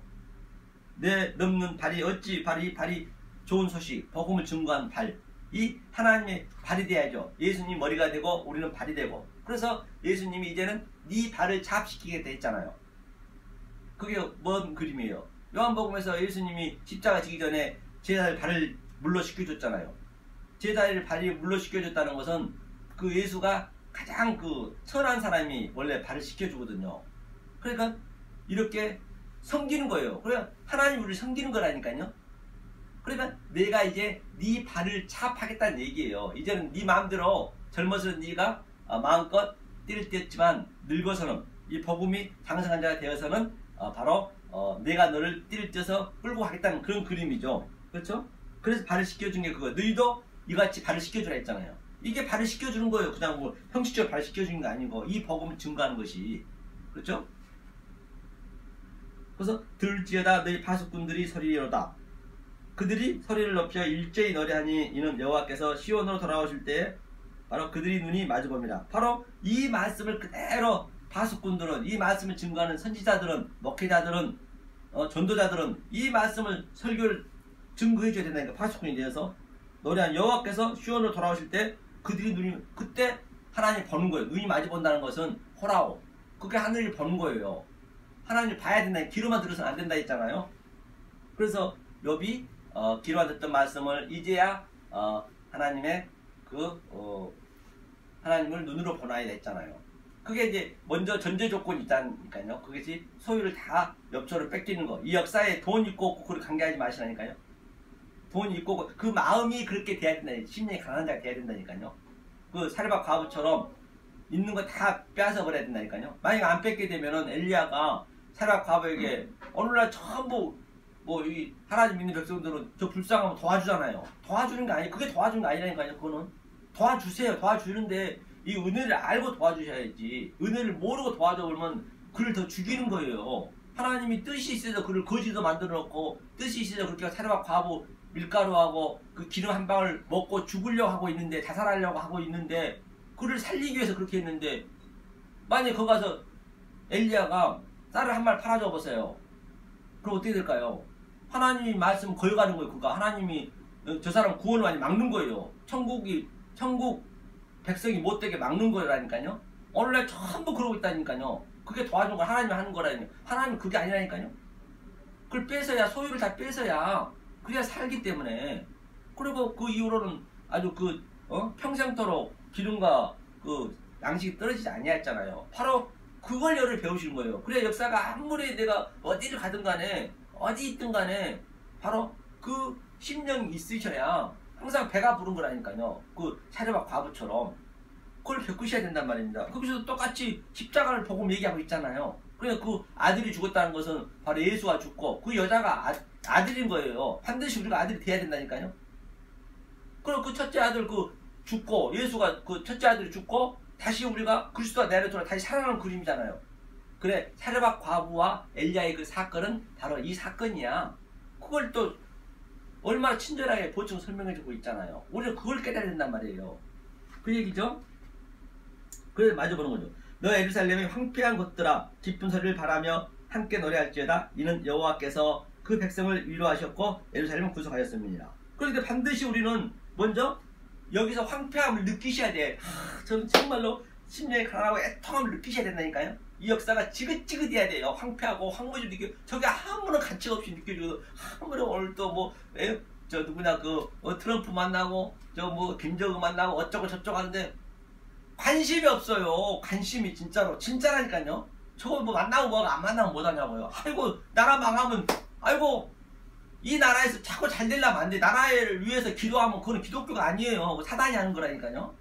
내 넘는 발이 어찌 발이 좋은 소식, 복음을 증거한 발, 이 하나님의 발이 돼야죠. 예수님 머리가 되고 우리는 발이 되고. 그래서 예수님이 이제는 네 발을 잡시키게 됐잖아요. 그게 뭔 그림이에요? 요한복음에서 예수님이 십자가 지기 전에 제자들 발을 물러시켜줬잖아요. 제자들 발이 물러시켜줬다는 것은 그 예수가 가장 그 선한 사람이 원래 발을 시켜주거든요. 그러니까 이렇게 섬기는 거예요. 그러니까 하나님 우리를 섬기는 거라니까요. 그러니까 내가 이제 네 발을 차압하겠다는 얘기예요. 이제는 네 마음대로 젊어서는 네가 마음껏 뛸 뛰었지만 늙어서는 이 복음이 장성한 자가 되어서는 바로 내가 너를 뛸 뛰어서 끌고 가겠다는 그런 그림이죠. 그렇죠? 그래서 발을 시켜준 게 그거. 너희도 이같이 발을 시켜주라 했잖아요. 이게 발을 시켜주는 거예요. 그냥 뭐 형식적으로 발을 시켜주는 게 아니고 이 복음을 증거하는 것이. 그렇죠? 그래서 들지어다 너희 파수꾼들이 소리로다. 그들이 소리를 높여 일제히 노래하니 이는 여호와께서 시온으로 돌아오실 때에 바로 그들이 눈이 마주봅니다. 바로 이 말씀을 그대로 파수꾼들은, 이 말씀을 증거하는 선지자들은, 목회자들은, 전도자들은 이 말씀을 설교를 증거해 줘야 된다니까. 파수꾼이 되어서 노래한 여호와께서 시온으로 돌아오실 때 그들이 눈이, 그때 하나님 보는 거예요. 눈이 마주 본다는 것은 호라오, 그게 하늘이 보는 거예요. 하나님을 봐야 된다. 귀로만 들어서는 안 된다 했잖아요. 그래서 욥이 귀로만 듣던 말씀을 이제야 하나님의 하나님을 눈으로 보나이다 했잖아요. 그게 이제 먼저 전제 조건이 있다니까요. 그것이 소유를 다 엽초로 뺏기는 거. 이 역사에 돈 있고 없고 그걸 관계하지 마시라니까요. 돈 있고 없고 그 마음이 그렇게 돼야 된다. 심령이 강한 자가 돼야 된다니까요. 그 사르밧 과부처럼 있는 거 다 빼앗아 버려야 된다니까요. 만약 안 뺏게 되면은 엘리야가 사르밧 과부에게 오늘날 전부 이 하나님 믿는 백성들은 저 불쌍하면 도와주잖아요. 도와주는 게 아니에요. 그게 도와주는 게 아니라니까요. 그거는 도와주세요. 도와주는데 이 은혜를 알고 도와주셔야지. 은혜를 모르고 도와줘 그러면 그를 더 죽이는 거예요. 하나님이 뜻이 있어서 그를 거지도 만들어 놓고, 뜻이 있어서 그렇게 사르밧 과부 밀가루하고 그 기름 한 방울 먹고 죽으려고 하고 있는데, 자살하려고 하고 있는데, 그를 살리기 위해서 그렇게 했는데, 만약에 거기 가서 엘리야가 쌀을 한 말 팔아줘 보세요. 그럼 어떻게 될까요? 하나님이 말씀 거역하는 거예요. 그러니까 하나님이 저 사람 구원을 많이 막는 거예요. 천국 백성이 못되게 막는 거라니까요. 오늘날 전부 그러고 있다니까요. 그게 도와준 걸 하나님이 하는 거라니까요. 하나님 그게 아니라니까요. 그걸 뺏어야, 소유를 다 뺏어야 그래야 살기 때문에. 그리고 그 이후로는 아주 평생토록 기름과 그 양식이 떨어지지 아니했잖아요. 바로 그걸 여를 배우시는 거예요. 그래야 역사가 아무리 내가 어디를 가든 간에 어디 있든 간에 바로 그 심령이 있으셔야 항상 배가 부른 거라니까요. 그 사르밧 과부처럼 그걸 겪으셔야 된단 말입니다. 거기서도 똑같이 십자가를 보고 얘기하고 있잖아요. 그러니까 그 아들이 죽었다는 것은 바로 예수가 죽고 그 여자가 아들인 거예요. 반드시 우리가 아들이 돼야 된다니까요. 그리고 그 첫째 아들 죽고, 예수가 그 첫째 아들이 죽고 다시 우리가 그리스도가 내려돌아 다시 살아나는 그림이잖아요. 그래, 사르밧 과부와 엘리야의 그 사건은 바로 이 사건이야. 그걸 또 얼마나 친절하게 보충 설명해주고 있잖아요. 우리는 그걸 깨달아야 된단 말이에요. 그 얘기죠. 그래서 마저 보는 거죠. 너 예루살렘의 황폐한 곳들아, 기쁜 소리를 바라며 함께 노래할지어다. 이는 여호와께서 그 백성을 위로하셨고 예루살렘을 구속하였습니다. 그런데 반드시 우리는 먼저 여기서 황폐함을 느끼셔야 돼. 저는 정말로 심령이 가난하고 애통함을 느끼셔야 된다니까요. 이 역사가 지긋지긋해야 돼요. 황폐하고 황무지 느끼고, 저게 아무런 가치가 없이 느껴지고, 아무런 오늘 또 누구냐 트럼프 만나고 김정은 만나고 어쩌고 저쩌고 하는데 관심이 없어요. 관심이 진짜라니까요. 저거 만나면 뭐하고 안 만나면 못하냐고요. 아이고 나라 망하면, 아이고 이 나라에서 자꾸 잘 되려면 안 돼. 나라를 위해서 기도하면 그건 기독교가 아니에요. 사단이 하는 거라니까요.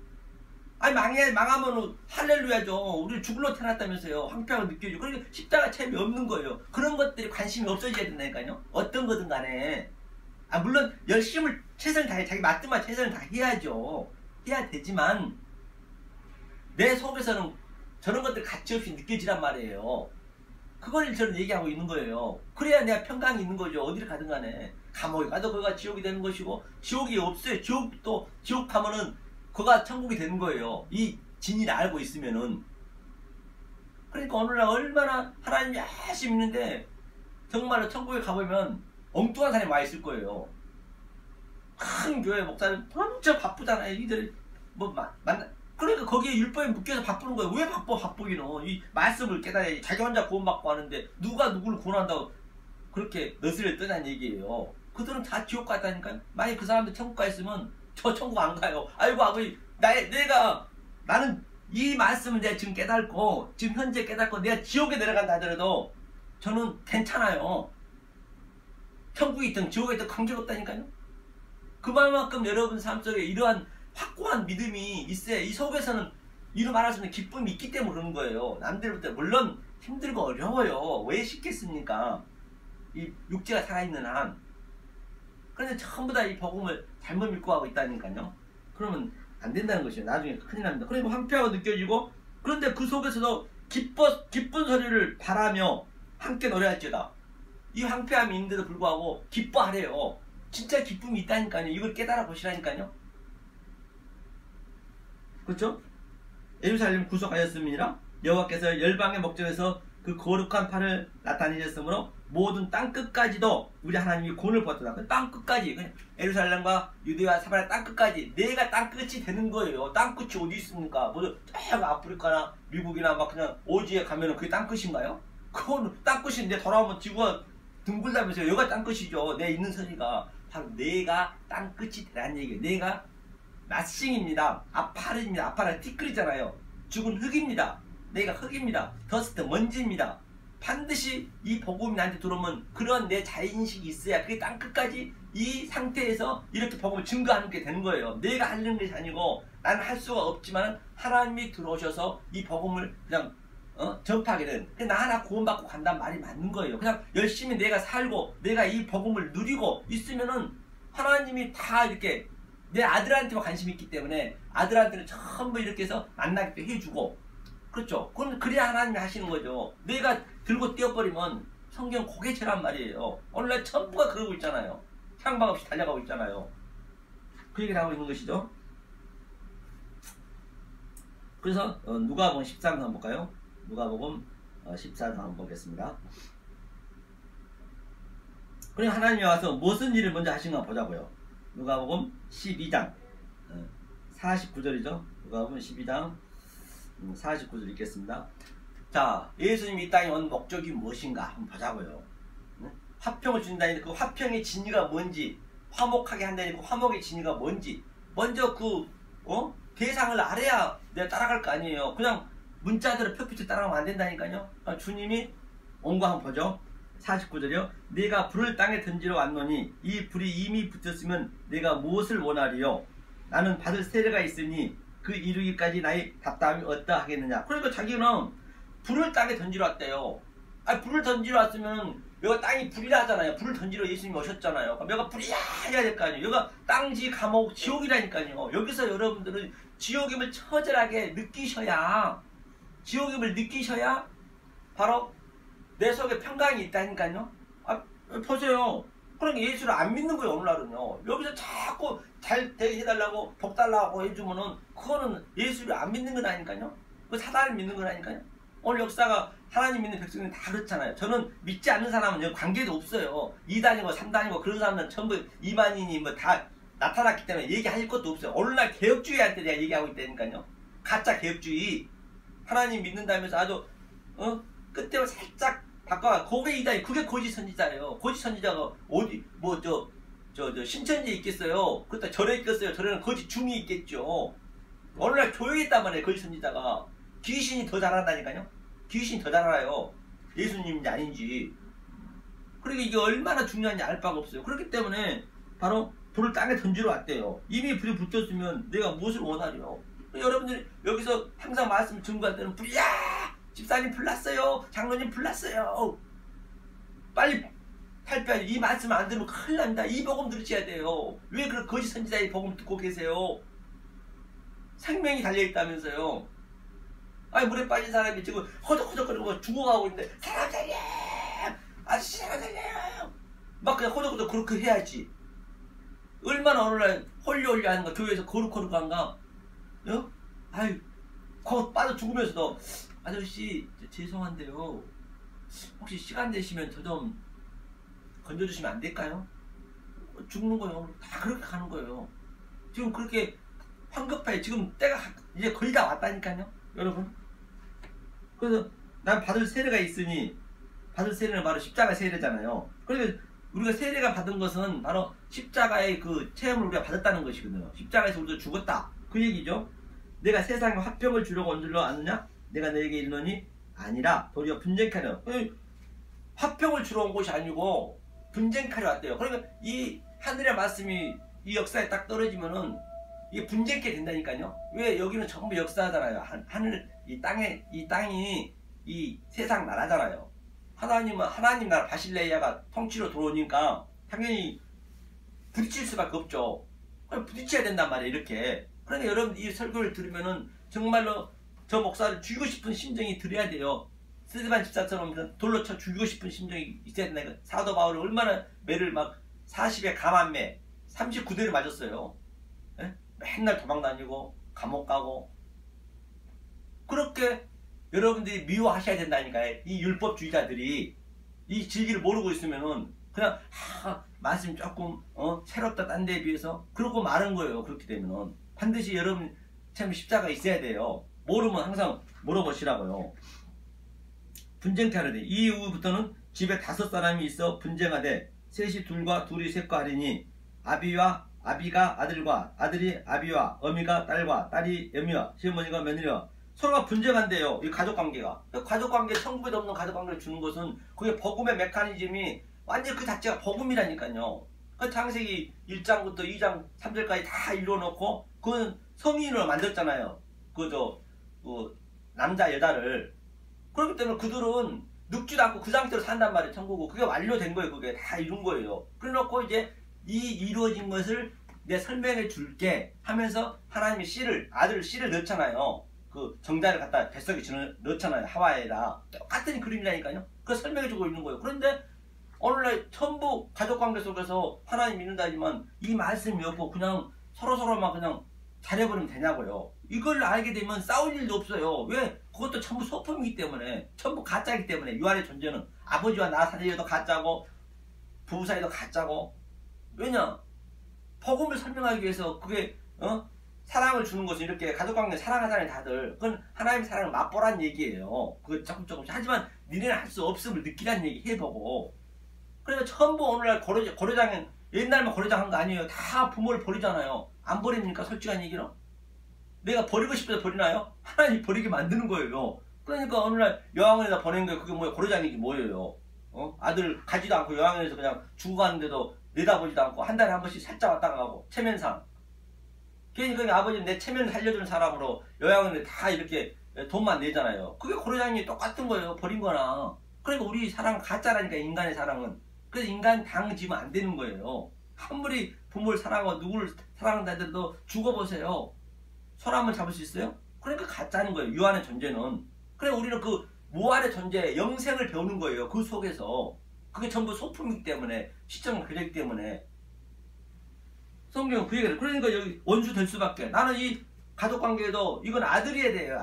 아니 망하면 할렐루야죠. 우리 죽을로 태어났다면서요. 황폐하고 느껴지고. 그러니까 십자가 재미없는 거예요. 그런 것들이 관심이 없어져야 된다니까요. 어떤 거든 간에. 물론 최선을 다해, 자기 맞든만 최선을 다해야죠. 해야 되지만 내 속에서는 저런 것들 가치 없이 느껴지란 말이에요. 그걸 저는 얘기하고 있는 거예요. 그래야 내가 평강이 있는 거죠. 어디를 가든 간에. 감옥에 가도 그가 지옥이 되는 것이고, 지옥이 없어요. 지옥 가면은 그가 천국이 되는 거예요. 이 진리를 알고 있으면은. 그러니까 오늘날 얼마나 하나님이 열심히 있는데 정말로 천국에 가보면 엉뚱한 사람이 와 있을 거예요. 큰 교회 목사는 엄청 바쁘잖아요. 이들 그러니까 거기에 율법에 묶여서 바쁘는 거예요. 왜 바쁘기는. 이 말씀을 깨달아야지. 자기 혼자 구원받고 하는데 누가 누구를 구원한다고 그렇게 너스를 떠난 얘기예요. 그들은 다 지옥 갔다니까요. 만약 그 사람들 천국 가 있으면 저 천국 안 가요. 아이고 아버지, 나는 이 말씀을 내가 지금 깨닫고, 지금 현재 깨닫고 내가 지옥에 내려간다 하더라도 저는 괜찮아요. 천국에 있든 지옥에 있든 관계가 없다니까요. 그만큼 여러분 삶 속에 이러한 확고한 믿음이 있어야 이 속에서는 이루 말할 수 있는 기쁨이 있기 때문에 그러는 거예요. 남들보다 물론 힘들고 어려워요. 왜 쉽겠습니까? 이 육체가 살아있는 한. 그런데 전부 다 이 복음을 잘못 믿고 하고 있다니까요. 그러면 안 된다는 것이에요. 나중에 큰일 납니다. 그리고 황폐하고 느껴지고, 그런데 그 속에서도 기쁜 소리를 바라며 함께 노래할지어다. 이 황폐함이 있는데도 불구하고 기뻐하래요. 진짜 기쁨이 있다니까요. 이걸 깨달아 보시라니까요. 그렇죠? 예루살렘 구속하였습니다. 여호와께서 열방의 목전에서 그 거룩한 판을 나타내셨으므로 모든 땅 끝까지도 우리 하나님이 구원을 보았다. 그 땅 끝까지, 그냥 예루살렘과 유대와 사마리아 땅 끝까지, 내가 땅 끝이 되는 거예요. 땅 끝이 어디 있습니까? 뭐 저 아프리카나 미국이나 막 그냥 오지에 가면은 그게 땅 끝인가요? 그건 땅 끝인데 돌아오면 지구가 둥글다면서요. 여기가 땅 끝이죠. 내 있는 선이가 바로 내가 땅 끝이 되라는 얘기예요. 내가 낫싱입니다. 아파르입니다. 아파르 티끌이잖아요. 죽은 흙입니다. 내가 흙입니다. 더스트 먼지입니다. 반드시 이 복음이 나한테 들어오면 그런 내 자인식이 있어야 그게 땅끝까지 이 상태에서 이렇게 복음을 증거하는 게 되는 거예요. 내가 하는 것이 아니고 나는 할 수가 없지만 하나님이 들어오셔서 이 복음을 그냥 전파하게 되는, 나 하나 구원받고 간다는 말이 맞는 거예요. 그냥 열심히 내가 살고 내가 이 복음을 누리고 있으면은 하나님이 다 이렇게 내 아들한테만 관심이 있기 때문에 아들한테는 전부 이렇게 해서 만나게 해주고, 그렇죠. 그건 그래야 하나님이 하시는 거죠. 내가 들고 뛰어버리면 성경 고개체란 말이에요. 오늘날 전부가 그러고 있잖아요. 향방 없이 달려가고 있잖아요. 그 얘기를 하고 있는 것이죠. 그래서 누가복음 14장 한번 볼까요? 누가복음 14장 한번 보겠습니다. 그럼 하나님이 와서 무슨 일을 먼저 하신가 보자고요. 누가복음 12장 49절이죠. 누가복음 12장 49절 읽겠습니다. 자, 예수님이 이 땅에 온 목적이 무엇인가 한번 보자고요. 화평을 준다니 그 화평의 진리가 뭔지, 화목하게 한다니 그 화목의 진리가 뭔지 먼저 그 대상을 알아야 내가 따라갈 거 아니에요. 그냥 문자대로 펴피치 따라가면 안 된다니까요. 주님이 온 거 한번 보죠. 49절이요. 내가 불을 땅에 던지러 왔노니 이 불이 이미 붙었으면 내가 무엇을 원하리요? 나는 받을 세례가 있으니 그 이루기까지 나의 답답함이 어떠하겠느냐. 그러니까 자기는 불을 땅에 던지러 왔대요. 불을 던지러 왔으면 여기가 땅이 불이라 하잖아요. 불을 던지러 예수님이 오셨잖아요. 그럼 여기가 불이야 해야 될 거 아니에요. 여기가 땅지 감옥 지옥이라니까요. 여기서 여러분들은 지옥임을 처절하게 느끼셔야, 지옥임을 느끼셔야 바로 내 속에 평강이 있다니까요. 보세요. 그러니까 예수를 안 믿는 거예요. 오늘날은요. 여기서 자꾸 잘 되게 해달라고 복 달라고 해주면은 그거는 예수를 안 믿는 거라니까요. 그 사단을 믿는 거라니까요. 오늘 역사가 하나님 믿는 백성들은 다 그렇잖아요. 저는 믿지 않는 사람은 여기 관계도 없어요. 2단이고 3단이고 그런 사람들은 전부 이만인이 뭐 다 나타났기 때문에 얘기할 것도 없어요. 오늘날 개혁주의한테 내가 얘기하고 있다니까요. 가짜 개혁주의. 하나님 믿는다면서 아주 끝으로 살짝 바꿔. 그게 이단이, 그게 거짓 선지자예요. 거짓 선지자가 어디 뭐 저 신천지에 있겠어요. 그렇다 절에 있겠어요. 절에는 거짓 중이 있겠죠. 오늘날 교회에 있단 말이에요. 거짓 선지자가. 귀신이 더 잘한다니까요. 귀신이 더 잘 알아요. 예수님인지 아닌지. 그러니까 이게 얼마나 중요한지 알 바가 없어요. 그렇기 때문에 바로 불을 땅에 던지러 왔대요. 이미 불이 붙었으면 내가 무엇을 원하려. 여러분들이 여기서 항상 말씀 증거할 때는 불이야! 집사님 불났어요. 장로님 불났어요. 빨리 탈피하지. 이 말씀 안 들으면 큰일 납니다. 이 복음 들으셔야 돼요. 왜 그런 거짓 선지자의 복음 듣고 계세요? 생명이 달려있다면서요. 물에 빠진 사람이 지금 허덕허덕거리고 죽어가고 있는데 사람 살려! 아저씨 사람 살려요! 막 그냥 허덕허덕 그렇게 해야지. 얼마나 오늘날 홀려홀려 하는 거, 교회에서 거룩거룩한가? 거 빠져 죽으면서도 아저씨 죄송한데요, 혹시 시간 되시면 저 좀 건져주시면 안 될까요? 죽는 거예요. 다 그렇게 가는 거예요. 지금 그렇게 황급해. 지금 때가 이제 거의 다 왔다니까요, 여러분. 그래서 난 받을 세례가 있으니, 받을 세례는 바로 십자가 세례잖아요. 그러니까 우리가 세례가 받은 것은 바로 십자가의 그 체험을 우리가 받았다는 것이거든요. 십자가에서 우리가 죽었다, 그 얘기죠. 내가 세상에 화평을 주려고 온 줄로 아느냐? 내가 너에게 이르노니 아니라 도리어 분쟁하려. 화평을 주러 온 것이 아니고 분쟁하려 왔대요. 그러니까 이 하늘의 말씀이 이 역사에 딱 떨어지면은 이게 분쟁케 된다니까요. 왜? 여기는 전부 역사잖아요. 하늘, 이 땅이 이 세상 나라잖아요. 하나님은 하나님 나라 바실레이아가 통치로 들어오니까 당연히 부딪힐 수밖에 없죠. 부딪혀야 된단 말이에요, 이렇게. 그러니까 여러분 이 설교를 들으면은 정말로 저 목사를 죽이고 싶은 심정이 들어야 돼요. 스데반 집사처럼 돌로 쳐 죽이고 싶은 심정이 있어야 된다니까. 사도 바울이 얼마나 매를 막 40에 감한매 39대를 맞았어요. 에? 맨날 도망다니고 감옥 가고. 그렇게 여러분들이 미워하셔야 된다니까요. 이 율법주의자들이 이 진리를 모르고 있으면은 그냥 말씀 조금 새롭다 딴 데에 비해서 그러고 마는 거예요. 그렇게 되면은 반드시 여러분 참 십자가 있어야 돼요. 모르면 항상 물어보시라고요. 분쟁케 이후부터는 집에 5사람이 있어 분쟁하되 셋이 둘과 둘이 셋과 하리니 아비가 아들과 아들이 아비와 어미가 딸과 딸이 어미와 시어머니가 며느리와 서로가 분쟁한대요. 이 가족관계가. 가족관계 천국에 없는 가족관계를 주는 것은 그게 복음의 메커니즘이 완전 그 자체가 복음이라니까요. 그 창세기 1장부터 2장 3절까지 다 이루어놓고 그건 성인으로 만들었잖아요. 남자 여자를. 그렇기 때문에 그들은 늙지도 않고 그 상태로 산단 말이에요. 천국은. 그게 완료된 거예요. 그게 다 이룬 거예요. 그래놓고 이제 이 이루어진 것을 내가 설명해 줄게 하면서 하나님이 아들 씨를 넣잖아요. 그 정자를 갖다 뱃속에 넣잖아요. 하와이에다. 똑같은 그림이라니까요. 그걸 설명해 주고 있는 거예요. 그런데 오늘날 전부 가족관계 속에서 하나님 믿는다지만 이 말씀이 없고 그냥 서로서로만 그냥 잘해버리면 되냐고요. 이걸 알게 되면 싸울 일도 없어요. 왜? 그것도 전부 소품이기 때문에, 전부 가짜이기 때문에. 유한의 존재는 아버지와 나 사이에도 가짜고 부부 사이도 가짜고. 왜냐? 복음을 설명하기 위해서 그게 사랑을 주는 것은 이렇게 가족관계 사랑하잖아요. 다들. 그건 하나님의 사랑을 맛보란 얘기예요. 그거 조금씩 하지만 니네는 할 수 없음을 느끼란 얘기 해보고. 그래서 전부 오늘날 고려장은 옛날만 고려장 한 거 아니에요. 다 부모를 버리잖아요. 안 버립니까? 솔직한 얘기로. 내가 버리고 싶어서 버리나요? 하나님 버리게 만드는 거예요. 그러니까 오늘날 요양원에다 보낸 게 그게 뭐예요? 고려장이지 뭐예요. 아들 가지도 않고 요양원에서 그냥 죽어가는데도 내다보지도 않고 한 달에 한 번씩 살짝 왔다 가고 체면상. 그러니까 아버지는 내 체면을 살려주는 사람으로 요양원에 다 이렇게 돈만 내잖아요. 그게 고려장이 똑같은 거예요. 버린 거나. 그러니까 우리 사랑은 가짜라니까. 인간의 사랑은. 그래서 인간 당지면 안 되는 거예요. 아무리 부모를 사랑하고 누구를 사랑한다 해도 죽어보세요. 손 한번 잡을 수 있어요? 그러니까 가짜는 거예요. 유한의 존재는. 그래 우리는 그 무한의 존재, 영생을 배우는 거예요. 그 속에서. 그게 전부 소품이기 때문에, 시점을 그렸기 때문에. 성경은 그 얘기를. 그러니까 여기 원수 될 수밖에. 나는 이 가족관계에도 이건 아들이어야 돼요.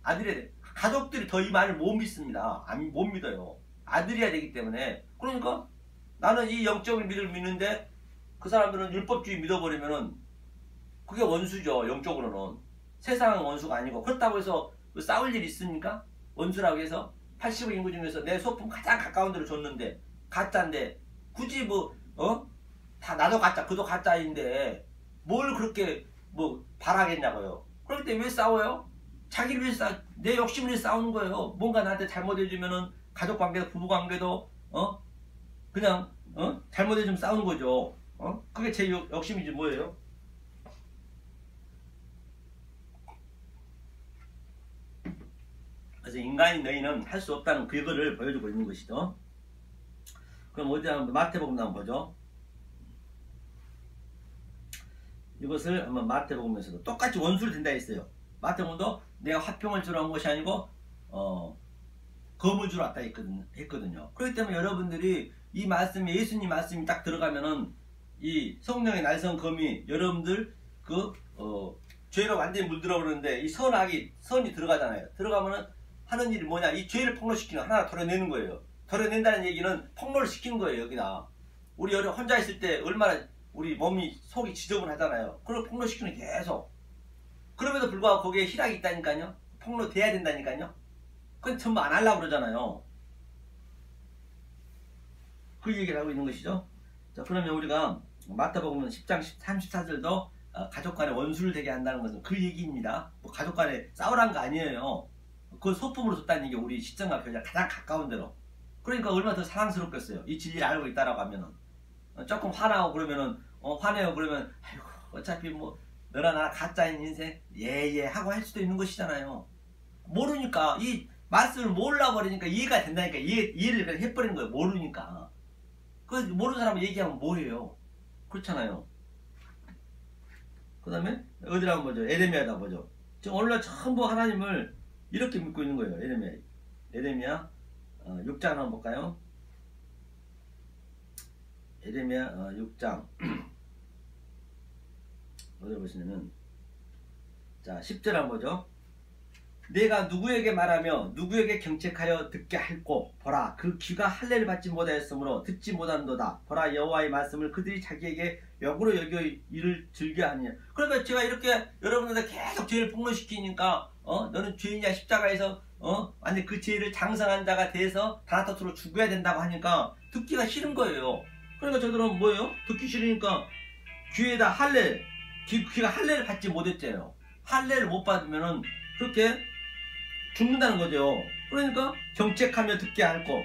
아들이어야 돼. 가족들이 더 이 말을 못 믿습니다. 못 믿어요. 아들이어야 되기 때문에. 그러니까 나는 이 영적인 믿음을 믿는데 그 사람들은 율법주의 믿어버리면은 그게 원수죠. 영적으로는. 세상은 원수가 아니고. 그렇다고 해서 싸울 일이 있습니까? 원수라고 해서 80의 인구 중에서 내 소품 가장 가까운 데로 줬는데 가짜인데 굳이 다 나도 가짜 그도 가짜인데 뭘 그렇게 바라겠냐고요. 그럴 때 왜 싸워요? 자기를 위해서 내 욕심을 위해서 싸우는 거예요. 뭔가 나한테 잘못해주면은 가족관계도 부부관계도 그냥 잘못해주면 싸우는 거죠. 그게 제 욕심이지 뭐예요? 그래서 인간인 너희는 할 수 없다는 그거를 보여주고 있는 것이죠. 그럼 어디 한번 마태복음 한번 보죠. 이것을 한번 마태복음에서도 똑같이 원수를 든다 했어요. 마태복음도 내가 화평을 주러 온 것이 아니고 검을 주러 왔다 했거든요. 그렇기 때문에 여러분들이 이 말씀에 예수님 말씀이 딱 들어가면은 이 성령의 날선 검이 여러분들 죄로 완전히 물들어 버리는데 이 선이 들어가잖아요. 들어가면은 하는 일이 뭐냐? 이 죄를 폭로시키는 하나 덜어내는 거예요. 덜어낸다는 얘기는 폭로를 시키는 거예요. 여기다. 우리 혼자 있을 때 얼마나 우리 몸이 속이 지저분하잖아요. 그걸 폭로시키는 계속. 그럼에도 불구하고 거기에 희락이 있다니까요. 폭로돼야 된다니까요. 그건 전부 안 하려고 그러잖아요. 그 얘기를 하고 있는 것이죠. 자, 그러면 우리가 마태복음 10장 34절도 가족 간에 원수를 되게 한다는 것은 그 얘기입니다. 가족 간에 싸우란 거 아니에요. 그걸 소품으로 줬다는 얘기 우리 시점과 교제가 가장 가까운 데로. 그러니까 얼마나 더 사랑스럽겠어요. 이 진리를 알고 있다라고 하면은. 조금 화나고 그러면은 화내요 그러면 아이고 어차피 너나 나나 가짜인 인생 예예 하고 할 수도 있는 것이잖아요. 모르니까 이 말씀을 몰라버리니까 이해가 된다니까 이해를 그냥 해버리는 거예요. 모르니까. 그 모르는 사람은 얘기하면 뭐해요. 그렇잖아요. 그 다음에 어디라 한번 보죠. 에레미야다 보죠. 지금 오늘날 전부 하나님을 이렇게 믿고 있는 거예요. 에레미야 6장 한번 볼까요? 에레미야 6장 어디를 보시냐면 자 10절 한번 보죠. 내가 누구에게 말하며 누구에게 경책하여 듣게 할꼬 보라 그 귀가 할례를 받지 못하였으므로 듣지 못한도다. 보라 여호와의 말씀을 그들이 자기에게 역으로 여겨 이를 즐겨하느냐. 그러니까 제가 이렇게 여러분들한테 계속 죄를 폭로시키니까 너는 죄인이야 십자가에서 완전 그 죄를 장성한 자가 돼서 다나토스로 죽어야 된다고 하니까 듣기가 싫은 거예요. 그러니까 저들은 뭐예요? 듣기 싫으니까 귀에다 할례 귀가 할례를 받지 못했대요. 할례를 못 받으면은 그렇게 죽는다는 거죠. 그러니까 경책하며 듣게 할 거.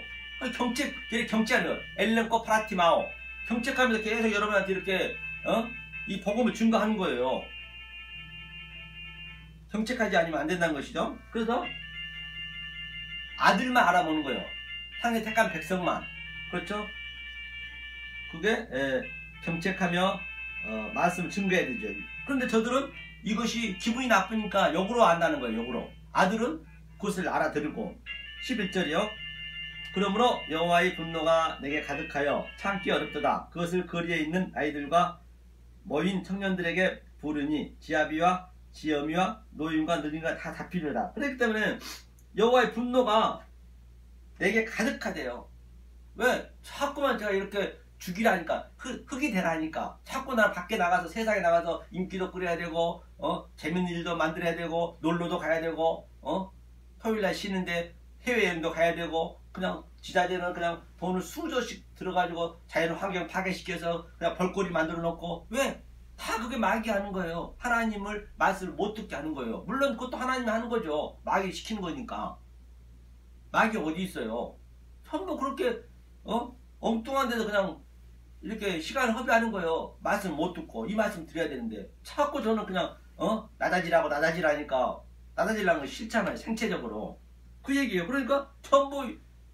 경책하려 엘렌코 파라티마오 경책하면서 계속 여러분한테 이렇게 이 복음을 증거하는 거예요. 경책하지 않으면 안 된다는 것이죠. 그래서 아들만 알아보는 거예요. 상에 택한 백성만. 그렇죠? 그게 경책하며 말씀을 증거해야 되죠. 그런데 저들은 이것이 기분이 나쁘니까 역으로 안다는 거예요. 역으로. 아들은 그것을 알아들고 11절이요. 그러므로 여호와의 분노가 내게 가득하여 참기 어렵도다. 그것을 거리에 있는 아이들과 모인 청년들에게 부르니 지아비와 지엄이와 노인과 늙은이가 다 잡히려다. 그렇기 때문에 여호와의 분노가 내게 가득하대요. 왜? 자꾸만 제가 이렇게 죽이라니까 흙이 되라니까 자꾸 나 밖에 나가서 세상에 나가서 인기도 끌어야 되고 재밌는 일도 만들어야 되고 놀러도 가야 되고 토요일날 쉬는데 해외여행도 가야 되고 그냥 지자체는 그냥 돈을 수조씩 들어가지고 자연 환경 파괴시켜서 그냥 벌거리 만들어 놓고 왜? 다 그게 마귀 하는 거예요. 하나님을 말씀을 못 듣게 하는 거예요. 물론 그것도 하나님이 하는 거죠. 마귀 시키는 거니까. 마귀 어디 있어요? 전부 그렇게 엉뚱한 데서 그냥 이렇게 시간을 허비하는 거예요. 말씀 못 듣고 이 말씀 드려야 되는데 자꾸 저는 그냥 나다지라니까 나다지라는 거 싫잖아요. 생체적으로 그 얘기예요. 그러니까 전부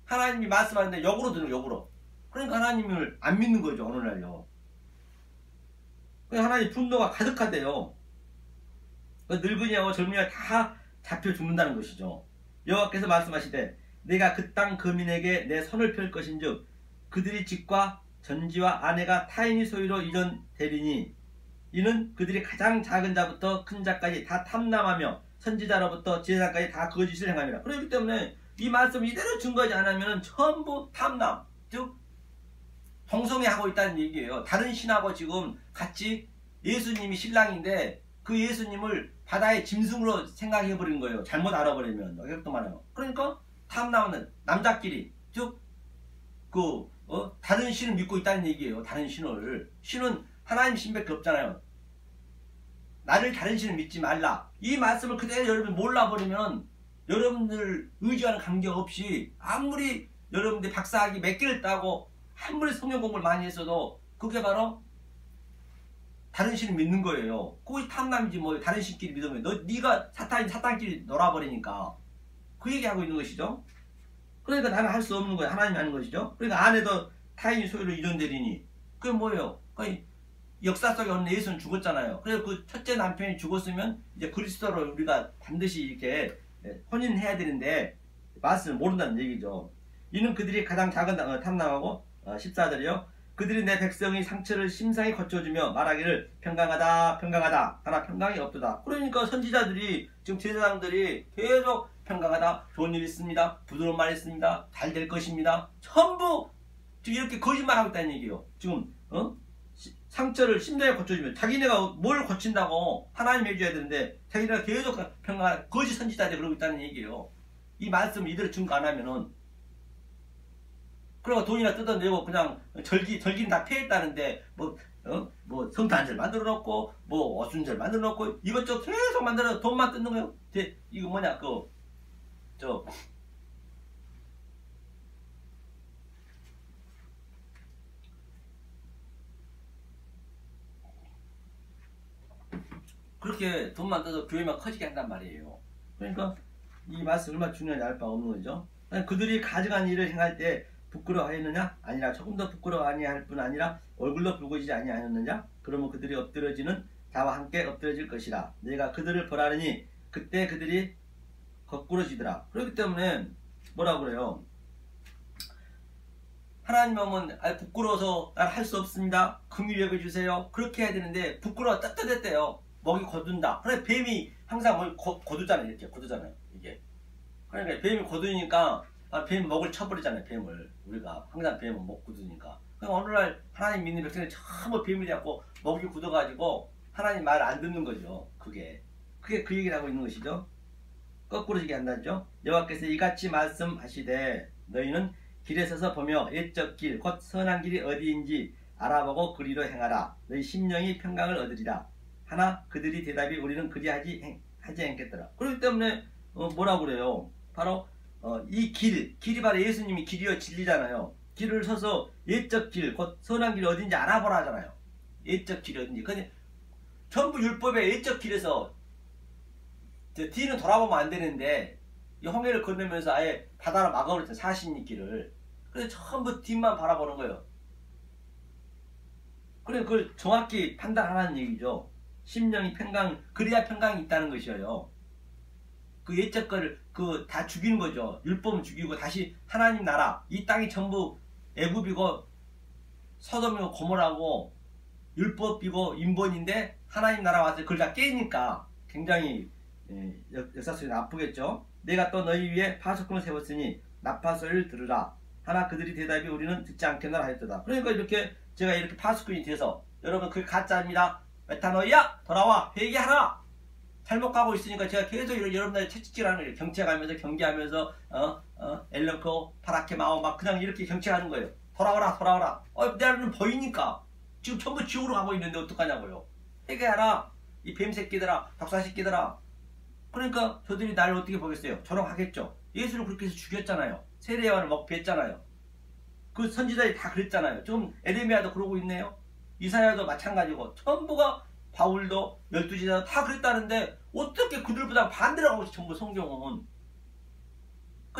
하나님이 말씀하는데 역으로 듣는 역으로. 그러니까 하나님을 안 믿는 거죠. 어느 날요. 하나님 분노가 가득하대요. 늙은이하고 젊은이가 다 잡혀 죽는다는 것이죠. 여호와께서 말씀하시되 내가 그 땅 거민에게 내 손을 펼 것인즉 그들이 집과 전지와 아내가 타인의 소유로 이전되리니 이는 그들이 가장 작은 자부터 큰 자까지 다 탐남하며 선지자로부터 제사장까지 다 거짓을 행함이라. 그렇기 때문에 이 말씀 이대로 증거하지 않으면 전부 탐남, 즉 동성애하고 있다는 얘기예요. 다른 신하고 지금 같이 예수님이 신랑인데 그 예수님을 바다의 짐승으로 생각해버린 거예요. 잘못 알아버리면 여기도 많아요. 그러니까 탐나는 남자끼리 즉 다른 신을 믿고 있다는 얘기예요. 다른 신을. 신은 하나님 신밖에 없잖아요. 나를 다른 신을 믿지 말라. 이 말씀을 그대로 여러분이 몰라버리면 여러분들 의지하는 관계없이 아무리 여러분들이 박사학위 몇 개를 따고 아무리 성경 공부를 많이 했어도 그게 바로 다른 신을 믿는 거예요. 그것이 탐남이지 뭐 다른 신끼리 믿으면 네가 사탄끼리 놀아버리니까 그 얘기하고 있는 것이죠. 그러니까 나는 할 수 없는 거예요. 하나님이 하는 것이죠. 그러니까 아내도 타인이 소유로 이전되리니 그게 뭐예요? 역사 속에 없는 예수는 죽었잖아요. 그래서 그 첫째 남편이 죽었으면 이제 그리스도로 우리가 반드시 이렇게 혼인해야 되는데 말씀을 모른다는 얘기죠. 이는 그들이 가장 작은 탐남하고 14절이요. 그들이 내 백성의 상처를 심상히 거쳐주며 말하기를 평강하다 평강하다 하나 평강이 없도다. 그러니까 선지자들이 지금 제사장들이 계속 평강하다 좋은 일 있습니다. 부드러운 말 있습니다. 잘 될 것입니다. 전부 지금 이렇게 거짓말하고 있다는 얘기예요. 지금 상처를 심장에 거쳐주면 자기네가 뭘 거친다고 하나님 해줘야 되는데 자기네가 계속 평강하다 거짓 선지자들이 그러고 있다는 얘기예요. 이 말씀 이대로 증거 안 하면은 그리고 돈이나 뜯어내고 그냥 절기는 다 폐했다는데 뭐 성탄절 만들어 놓고 뭐 어순절 만들어 놓고 이것저것 계속 만들어 돈만 뜯는 거예요. 이거 뭐냐 그렇게 돈만 뜯어 교회만 커지게 한단 말이에요. 그러니까 이 말씀 얼마나 중요한지 알 바 없는 거죠. 그들이 가증한 일을 행할 때 부끄러워하였느냐? 아니라 조금 더 부끄러워 아니할 뿐 아니라 얼굴도 붉어지지 아니하였느냐? 그러면 그들이 엎드러지는 자와 함께 엎드러질 것이라. 내가 그들을 벌하느니 그때 그들이 거꾸러지더라. 그렇기 때문에 뭐라 그래요? 하나님 하면 부끄러워서 난 할 수 없습니다. 긍휼히 여겨주세요. 그렇게 해야 되는데 부끄러워 떳떳했대요. 먹이 거둔다. 그래 뱀이 항상 뭐 고두잖아요. 이렇게 고두잖아요. 이게. 그러니까 뱀이 고두니까 뱀 목을 쳐버리잖아요. 뱀을. 우리가 항상 뱀은 목 굳으니까. 그러니까 어느 날 하나님 믿는 백성이 전부 뱀이 잡고 목이 굳어가지고 하나님 말 안 듣는 거죠. 그게 그 얘기를 하고 있는 것이죠. 거꾸로 얘기한다죠. 여호와께서 이같이 말씀하시되 너희는 길에 서서 보며 옛적 길 곧 선한 길이 어디인지 알아보고 그리로 행하라. 너희 심령이 평강을 얻으리라. 하나 그들이 대답이 우리는 그리하지 않겠더라. 그렇기 때문에 뭐라고 그래요? 바로 이 길이 바로 예수님이 길이요 진리잖아요. 길을 서서 옛적 길 곧 선한 길이 어딘지 알아보라 하잖아요. 옛적 길이 어딘지. 근데 전부 율법의 옛적 길에서 뒤는 돌아보면 안 되는데 이 홍해를 건너면서 아예 바다로 막아버렸죠. 40리 길을. 그래서 전부 뒤만 바라보는 거예요. 그래 그걸 정확히 판단하라는 얘기죠. 심령이 그래야 평강이 있다는 것이에요. 그 옛적 거를 다 죽이는 거죠. 율법은 죽이고 다시 하나님 나라, 이 땅이 전부 애굽이고 소돔이고 고모라고 율법이고 인본인데 하나님 나라 와서 그걸 다 깨니까 굉장히 역사 속에 나쁘겠죠. 내가 또 너희 위에 파수꾼을 세웠으니 나파소리를 들으라. 하나 그들이 대답이 우리는 듣지 않겠노라 하였도다. 그러니까 이렇게 제가 이렇게 파수꾼이 돼서 여러분 그게 가짜입니다. 메타노이야 돌아와 회개하라. 잘못 가고 있으니까 제가 계속 여러분들 채찍질하는 거예요. 경책하면서 경계하면서 엘런코 파라케마오 막 그냥 이렇게 경책하는 거예요. 돌아오라. 내는 보이니까 지금 전부 지옥으로 가고 있는데 어떡하냐고요. 회개하라. 이 뱀새끼들아 박사새끼들아. 그러니까 저들이 나를 어떻게 보겠어요? 저랑 하겠죠. 예수를 그렇게 해서 죽였잖아요. 세례요한을 먹겠잖아요. 그 선지자들이 다 그랬잖아요. 지금 에레미야도 그러고 있네요. 이사야도 마찬가지고 전부가 바울도 12제자 다 그랬다는데 어떻게 그들보다 반대로 하고 있어 전부 성경은.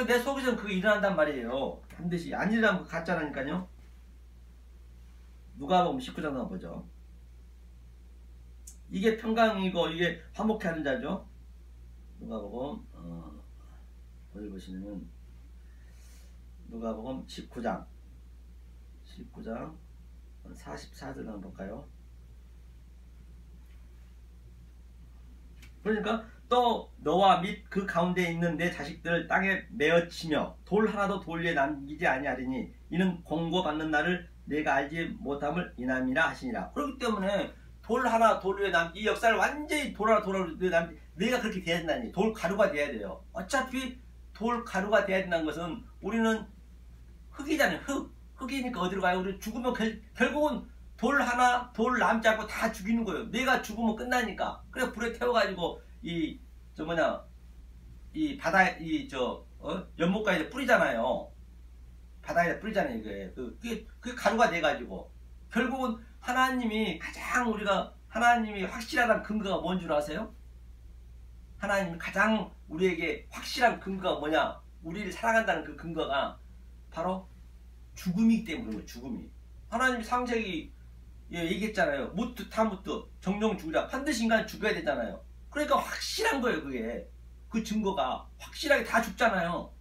내 속에서는 그게 일어난단 말이에요. 반드시 안 일어나면 그거 가짜라니까요. 누가복음 19장 한번 보죠. 이게 평강이고 이게 화목해 하는 자죠. 누가복음 어디 보시면은 누가복음 19장 44절 한번 볼까요? 그러니까 또 너와 및 그 가운데 있는 내 자식들을 땅에 메어치며 돌 하나도 돌 위에 남기지 아니하리니 이는 공고받는 날을 내가 알지 못함을 인함이라 하시니라. 그렇기 때문에 돌 하나 돌 위에 이 역사를 완전히 돌 하나 돌 위에 내가 그렇게 돼야 된다니. 돌 가루가 돼야 돼요. 어차피 돌 가루가 돼야 된다는 것은 우리는 흙이잖아요. 흙이니까 어디로 가요? 우리 죽으면 결국은 돌 하나 돌 남지 않고 다 죽이는 거예요. 내가 죽으면 끝나니까. 그래 불에 태워가지고 이 바다에 연못가에 뿌리잖아요. 바다에 뿌리잖아요. 그게 가루가 돼가지고 결국은 하나님이 하나님이 확실한 근거가 뭔 줄 아세요? 하나님이 가장 우리에게 확실한 근거가 뭐냐? 우리를 사랑한다는 그 근거가 바로 죽음이기 때문에 그런 거예요. 죽음이. 하나님이 창세기 얘기했잖아요. 무트 타무트 정령 죽으라. 반드시 인간은 죽어야 되잖아요. 그러니까 확실한 거예요. 그게. 그 증거가 확실하게 다 죽잖아요.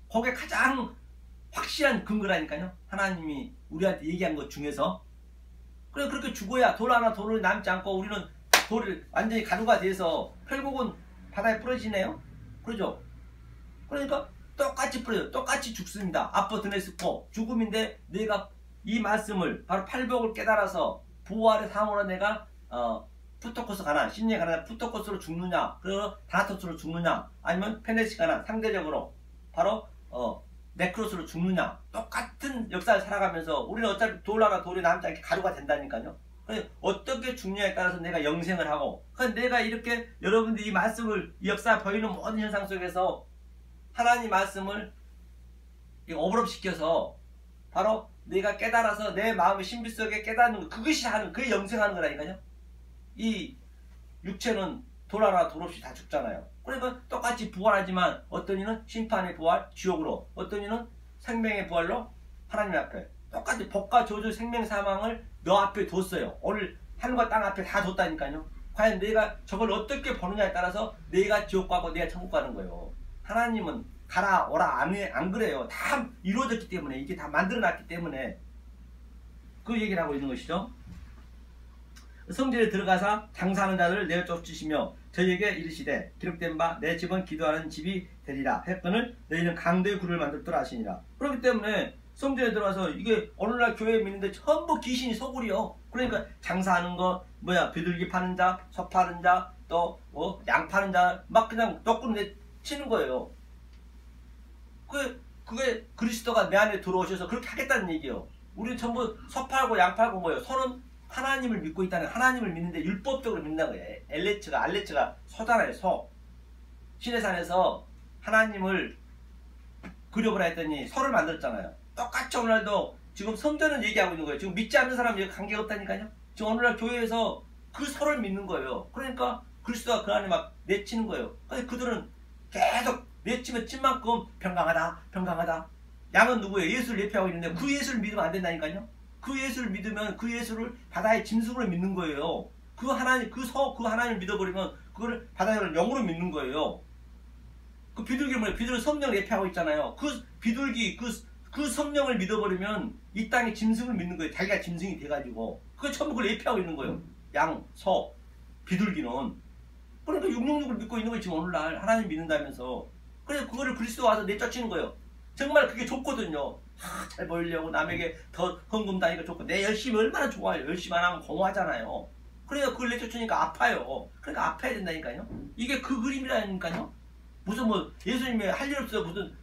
거기에 가장 확실한 근거라니까요. 하나님이 우리한테 얘기한 것 중에서. 그래 그렇게 죽어야 돌 하나 돌을 남지 않고 우리는 돌을 완전히 가루가 돼서 결국은 바다에 뿌려지네요. 그러죠? 그러니까 똑같이 뿌려요. 똑같이 죽습니다. 아포 드네스코 죽음인데 내가 이 말씀을 바로 팔복을 깨달아서 부활의 상으로 내가 푸토코스 가나 심리에 가나 푸토코스로 죽느냐 그리고 다나토스로 죽느냐 아니면 페네시 가나 상대적으로 바로 네크로스로 죽느냐 똑같은 역사를 살아가면서 우리는 어차피 돌 하나 돌이 남지 않게 가루가 된다니까요. 어떻게 죽느냐에 따라서 내가 영생을 하고 내가 이렇게 여러분들이 이 말씀을 이 역사 보이는 모든 현상 속에서 하나님 말씀을 오버랩시켜서 바로 내가 깨달아서 내 마음의 신비 속에 깨닫는 것 그것이 그게 영생하는 거라니까요. 이 육체는 돌 하나 돌 없이 다 죽잖아요. 그러니까 똑같이 부활하지만 어떤 이는 심판의 부활 지옥으로 어떤 이는 생명의 부활로 하나님 앞에 똑같이 복과 저주 생명 사망을 너 앞에 뒀어요. 오늘 하늘과 땅 앞에 다 뒀다니까요. 과연 내가 저걸 어떻게 보느냐에 따라서 내가 지옥 가고 내가 천국 가는 거예요. 하나님은 가라 오라 안 그래요. 다 이루어졌기 때문에 이게 다 만들어놨기 때문에 그 얘기를 하고 있는 것이죠. 성전에 들어가서 장사하는 자들을 내어 쫓으시며 저희에게 이르시되 기록된 바 내 집은 기도하는 집이 되리라 했거늘 너희는 강도의 굴을 만들더라 하시니라. 그렇기 때문에 성전에 들어와서 이게 오늘날 교회에 믿는데 전부 귀신이 소굴이요. 그러니까 장사하는 거 뭐야 비둘기 파는 자, 소 파는 자, 또 양 파는 자 막 그냥 떡구로 치는 거예요. 그게 그리스도가 내 안에 들어오셔서 그렇게 하겠다는 얘기예요. 우리는 전부 소 팔고 양 팔고 뭐예요? 소는 하나님을 믿고 있다는, 하나님을 믿는데 율법적으로 믿는 거예요. 알레츠가 소잖아요. 소. 시내산에서 하나님을 그려보라 했더니 소를 만들었잖아요. 똑같이 오늘날도 지금 성전은 얘기하고 있는 거예요. 지금 믿지 않는 사람이 관계가 없다니까요. 지금 오늘날 교회에서 그 소를 믿는 거예요. 그러니까 그리스도가 그 안에 막 내치는 거예요. 근데 그들은 계속 내치면 찐만큼 평강하다. 양은 누구예요? 예수를 예표하고 있는데 그 예수를 믿으면 안 된다니까요. 그 예수를 믿으면 그 예수를 바다의 짐승으로 믿는 거예요. 그 하나님, 그 하나님을 믿어버리면 그거를 바다의 영으로 믿는 거예요. 그 비둘기는 뭐예요? 비둘기 성령을 예표하고 있잖아요. 그 비둘기, 그 성령을 믿어버리면 이 땅의 짐승을 믿는 거예요. 자기가 짐승이 돼가지고. 그거 전부 그걸 예표하고 있는 거예요. 양, 소, 비둘기는. 그러니까 666을 믿고 있는 거예요. 지금 오늘날 하나님 믿는다면서. 그래서 그거를 그리스도 와서 내쫓이는 거예요. 정말 그게 좋거든요. 잘 보이려고 남에게 더 헌금 다니까 좋고 내 열심히 얼마나 좋아요. 열심히 안 하면 공허하잖아요. 그러니까 그걸 내쫓으니까 아파요. 그러니까 아파야 된다니까요. 이게 그 그림이라니까요. 무슨 뭐 예수님이 할 일 없어 무슨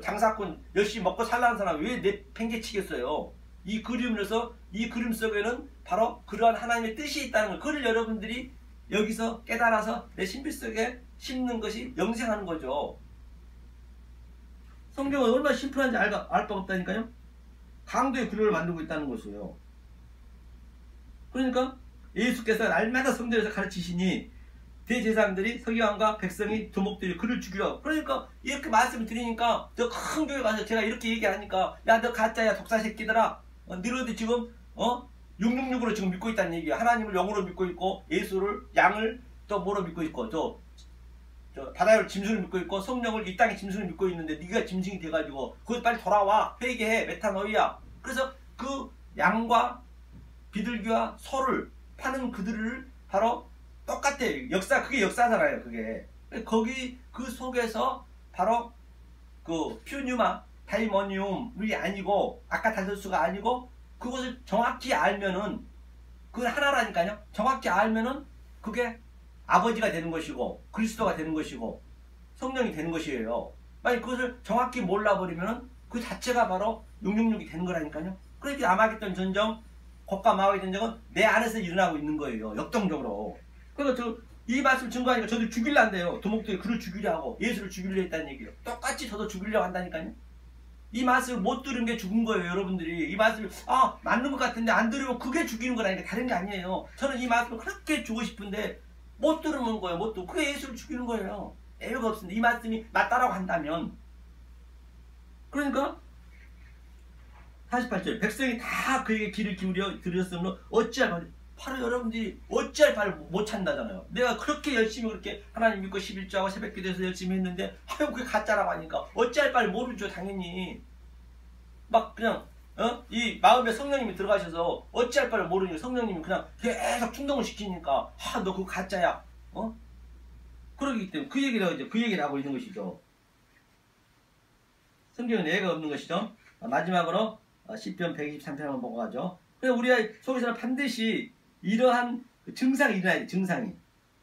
장사꾼 열심히 먹고 살라는 사람 왜 내팽개치겠어요. 이 그림에서 이 그림 속에는 바로 그러한 하나님의 뜻이 있다는 걸 그걸 여러분들이 여기서 깨달아서 내 신비 속에 심는 것이 영생하는 거죠. 성경은 얼마나 심플한지 알 바 없다니까요. 강도의 굴을 만들고 있다는 것이에요. 그러니까 예수께서 날마다 성전에서 가르치시니 대제사장들이 서기관과 백성이 두목들이 그를 죽이려. 그러니까 이렇게 말씀을 드리니까 저 큰 교회 가서 제가 이렇게 얘기하니까 야 너 가짜야 독사 새끼들아. 너희들 지금 666으로 지금 믿고 있다는 얘기야. 하나님을 영으로 믿고 있고 예수를 양을 또 뭐로 믿고 있고 저 바다의 짐승을 믿고 있고 성령을 이 땅의 짐승을 믿고 있는데 네가 짐승이 돼가지고 거기 빨리 돌아와 회개해 메타노이야. 그래서 그 양과 비둘기와 소를 파는 그들을 바로 똑같아요. 역사 그게 역사잖아요. 그게 거기 그 속에서 바로 그 퓨뉴마 다이모니움이 아니고 아카탈토스가 아니고 그것을 정확히 알면은 그건 하나라니까요. 정확히 알면은 그게 아버지가 되는 것이고 그리스도가 되는 것이고 성령이 되는 것이에요. 만약 그것을 정확히 몰라버리면 그 자체가 바로 666이 되는 거라니까요. 그러니까 아마겟돈 전쟁, 곡과 마왕의 전쟁은 내 안에서 일어나고 있는 거예요. 역동적으로. 그러니까 이 말씀 증거하니까 저도 죽이려 한대요. 두목들이 그를 죽이려 하고 예수를 죽이려 했다는 얘기예요. 똑같이 저도 죽이려고 한다니까요. 이 말씀을 못 들은 게 죽은 거예요. 여러분들이 이 말씀을 맞는 것 같은데 안 들으면 그게 죽이는 거라니까. 다른 게 아니에요. 저는 이 말씀을 그렇게 주고 싶은데 못 들으면 거예요. 못 듣고 그게 예수를 죽이는 거예요. 애가 없습니다. 이 말씀이 맞다라고 한다면. 그러니까 48절 백성이 다 그에게 귀를 기울여 들으셨으므로 어찌할 바로 여러분들이 어찌할 바를 못 찾는다잖아요. 내가 그렇게 열심히 그렇게 하나님 믿고 11조하고 새벽기도해서 열심히 했는데 그게 가짜라고 하니까 어찌할 바를 모르죠. 당연히 막 그냥 이 마음에 성령님이 들어가셔서 어찌할 바를 모르니까 성령님이 그냥 계속 충동을 시키니까 너 그거 가짜야. 그러기 때문에 그 얘기를 하고 있는 것이죠. 성경은 예가 없는 것이죠. 마지막으로 시편 123편 한번 보고 가죠. 그래서 우리 속에서는 반드시 이러한 증상이 일어나야 돼. 증상이.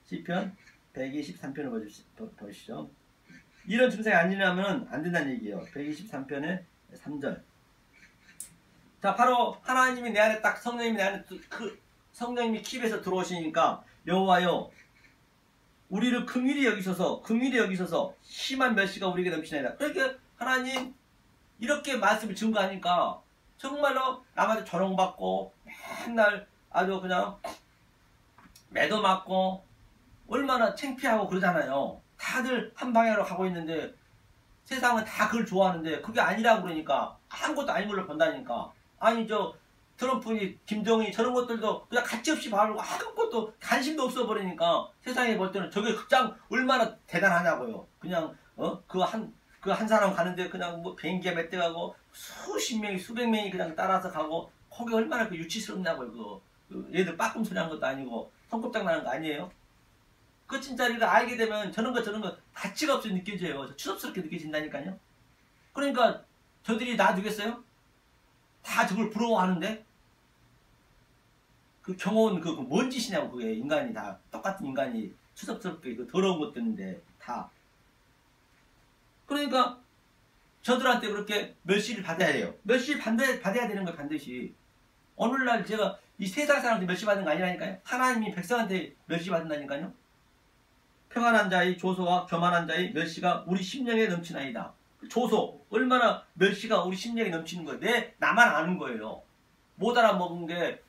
시편 123편을 보시죠. 이런 증상이 안 일어나면 안 된다는 얘기예요. 123편의 3절. 자, 바로 하나님이 내 안에 딱 성령님이 내 안에 그 성령님이 킵에서 들어오시니까 여호와여 우리를 긍휼히 여기셔서 심한 멸시가 우리에게 넘치나이다. 그러니까 하나님 이렇게 말씀을 증거하니까 정말로 남한테 조롱받고 맨날 아주 그냥 매도 맞고 얼마나 창피하고 그러잖아요. 다들 한 방향으로 가고 있는데 세상은 다 그걸 좋아하는데 그게 아니라고 그러니까 아무것도 아닌 걸로 본다니까. 아니 트럼프니 김정은이 저런 것들도 그냥 가치없이 바라고 아무것도 관심도 없어 버리니까 세상에 볼 때는 저게 극장 얼마나 대단하냐고요. 그냥 그 한 사람 가는데 그냥 뭐 비행기에 몇 대 가고 수십 명이 수백 명이 그냥 따라서 가고 거기 얼마나 그 유치스럽냐고요. 얘들 빠끔 소리 한 것도 아니고 손꼽장 나는 거 아니에요. 그 진짜리가 알게 되면 저런 거 가치가 없이 느껴져요. 추접스럽게 느껴진다니까요. 그러니까 저들이 놔두겠어요? 다 저걸 부러워하는데 그 경호원 뭔 짓이냐고. 그게 인간이 다 똑같은 인간이 추접스럽게 그 더러운 것들인데 다. 그러니까 저들한테 그렇게 멸시를 받아야 돼요. 멸시를 받아야 되는 거예요. 반드시. 오늘날 제가 이 세상 사람한테 멸시 받는 거 아니라니까요. 하나님이 백성한테 멸시 받는다니까요. 평안한 자의 조소와 교만한 자의 멸시가 우리 심령에 넘치나이다. 조소, 얼마나 멸시가 우리 심령에 넘치는 거예요. 나만 아는 거예요. 못 알아먹은 게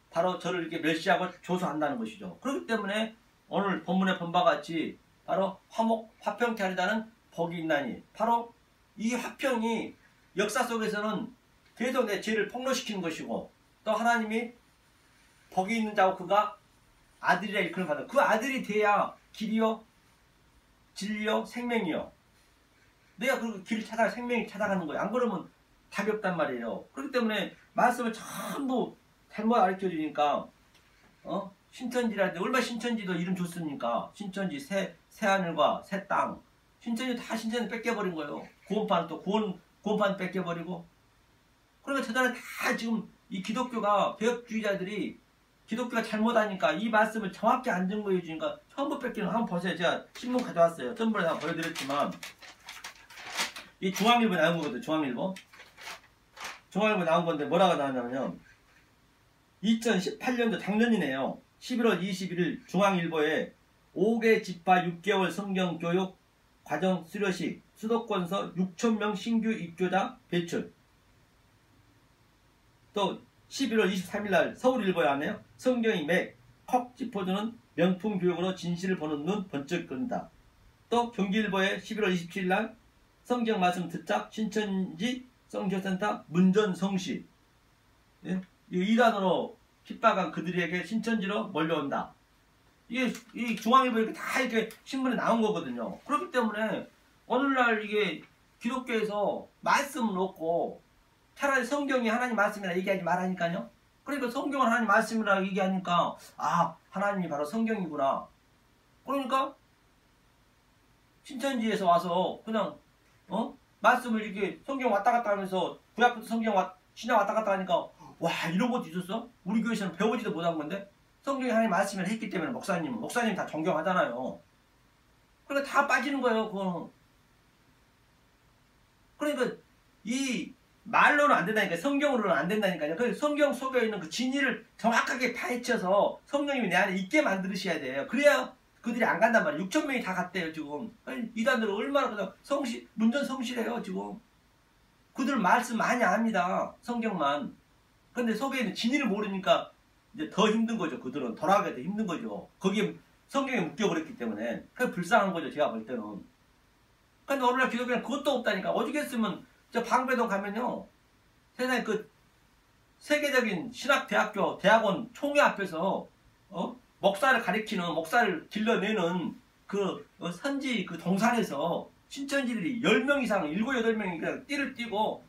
바로 저를 이렇게 멸시하고 조소한다는 것이죠. 그렇기 때문에 오늘 본문에 본 바와 같이 바로 화평케 하리다는 복이 있나니, 바로 이 화평이 역사 속에서는 계속 내 죄를 폭로시키는 것이고, 또 하나님이 복이 있는 자고 그가 아들이라 일컬음 받아. 그 아들이 돼야 길이요 진리요 생명이요. 내가 그 길을 찾아가 생명이 찾아가는 거예요. 안 그러면 답이 없단 말이에요. 그렇기 때문에 말씀을 전부 잘못 가르쳐 주니까 신천지라는데 얼마나 신천지도 이름 좋습니까? 신천지 새하늘과 새 땅. 신천지 다 신천지 뺏겨버린 거예요. 구원판 또 구원판 뺏겨버리고. 그러니까 저들은 다 지금 이 기독교가 개혁주의자들이 기독교가 잘못하니까 이 말씀을 정확히 안 증거해 주니까 전부 뺏기는 거 한번 보세요. 제가 신문 가져왔어요. 전부를 다 보여드렸지만 이 중앙일보에 나온 거거든요. 중앙일보에 나온 건데 뭐라고 나왔냐면요. 2018년도 작년이네요. 11월 21일 중앙일보에 5개 집파 6개월 성경교육 과정 수료식 수도권서 6,000명 신규 입교자 배출. 또 11월 23일날 서울일보에 하네요. 성경이 콕 짚어주는 명품 교육으로 진실을 보는 눈 번쩍 끈다. 또 경기일보에 11월 27일날 성경 말씀 듣자 신천지 성교센터 문전성시. 예? 이단으로 핍박한 그들에게 신천지로 몰려온다. 이게 이 중앙일보에 이렇게 다 이렇게 신문에 나온 거거든요. 그렇기 때문에 오늘날 이게 기독교에서 말씀은 없고 차라리 성경이 하나님 말씀이라 얘기하지 말라니까요. 그러니까 성경은 하나님 말씀이라 얘기하니까 아 하나님이 바로 성경이구나. 그러니까 신천지에서 와서 그냥 말씀을 이렇게 성경 왔다 갔다 하면서 구약부터 신약 왔다 갔다 하니까 와 이런 것도 있었어? 우리 교회에서는 배우지도 못한 건데 성경이 하나님 말씀을 했기 때문에 목사님 다 존경하잖아요. 그러니까 다 빠지는 거예요. 그거는. 그러니까 이 말로는 안 된다니까. 성경으로는 안 된다니까요. 그래서 성경 속에 있는 그 진리를 정확하게 파헤쳐서 성령님이 내 안에 있게 만드셔야 돼요. 그래야 그들이 안 간단 말이에요. 6,000명이 다 갔대요 지금. 이단들은 얼마나 그냥 문전성실해요 지금. 그들 말씀 많이 압니다. 성경만. 근데 속에 있는 진리를 모르니까 이제 더 힘든 거죠. 그들은 돌아가기가 더 힘든 거죠. 거기에 성경에 묶여버렸기 때문에. 그게 불쌍한 거죠. 제가 볼 때는. 근데 오늘날 기독교는 그것도 없다니까. 오죽했으면 저 방배동 가면요. 세상에 그 세계적인 신학대학교 대학원 총회 앞에서 목사를 가리키는 목사를 길러내는 그 선지 그 동산에서 신천지들이 10명 이상 7, 8명이 그냥 띠를 띠고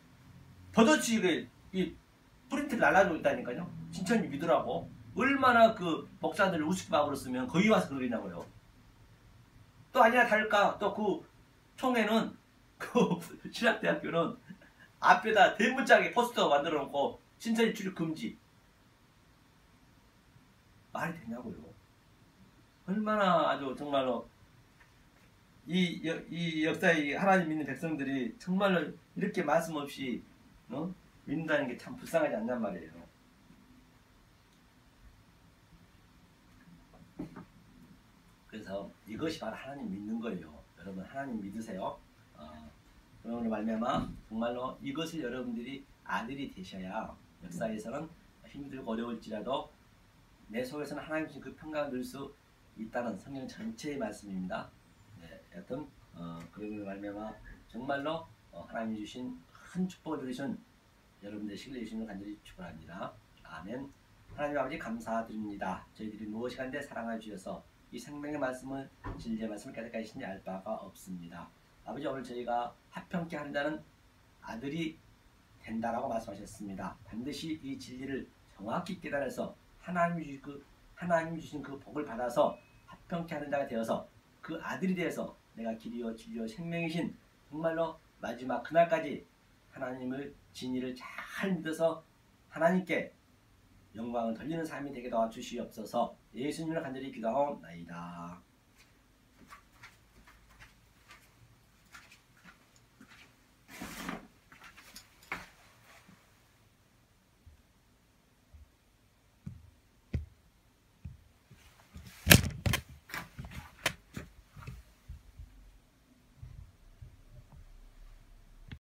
버젓이 이 프린트를 날라주고 있다니까요. 신천지 믿으라고. 얼마나 그 목사들을 우습게 막으렸으면 거기 와서 그러냐고요. 또 아니나 다를까 또 그 총회는 그 신학대학교는 앞에다 대문짝에 포스터 만들어 놓고 신천지 출입 금지. 말이 되냐고요. 얼마나 아주 정말로 이 역사에 하나님 믿는 백성들이 정말로 이렇게 말씀 없이 믿는다는 게 참 불쌍하지 않냔 말이에요. 그래서 이것이 바로 하나님 믿는 거예요. 여러분 하나님 믿으세요. 그러므로 말미암아 정말로 이것을 여러분들이 아들이 되셔야 역사에서는 힘들고 어려울지라도 내 속에서는 하나님 주신 그 평강을 누릴 수 있다는 성경 전체의 말씀입니다. 네, 여튼 그러므로 말미암아 정말로 하나님이 주신 큰 축복을 누리신 여러분들의 시간을 주시는 간절히 축원합니다. 아멘. 하나님 아버지 감사드립니다. 저희들이 무엇이간데 사랑하여 주셔서 이 생명의 말씀을 진리의 말씀을 깨닫게 하시니 알 바가 없습니다. 아버지 오늘 저희가 화평케 한다는 아들이 된다라고 말씀하셨습니다. 반드시 이 진리를 정확히 깨달아서 하나님이 주신 그 복을 받아서 수평케 하는 자가 되어서 그 아들이 되어서 내가 길이요 진리요 생명이신 정말로 마지막 그날까지 하나님을 진리를 잘 믿어서 하나님께 영광을 돌리는 삶이 되게 도와주시옵소서. 예수님을 간절히 기도하옵나이다.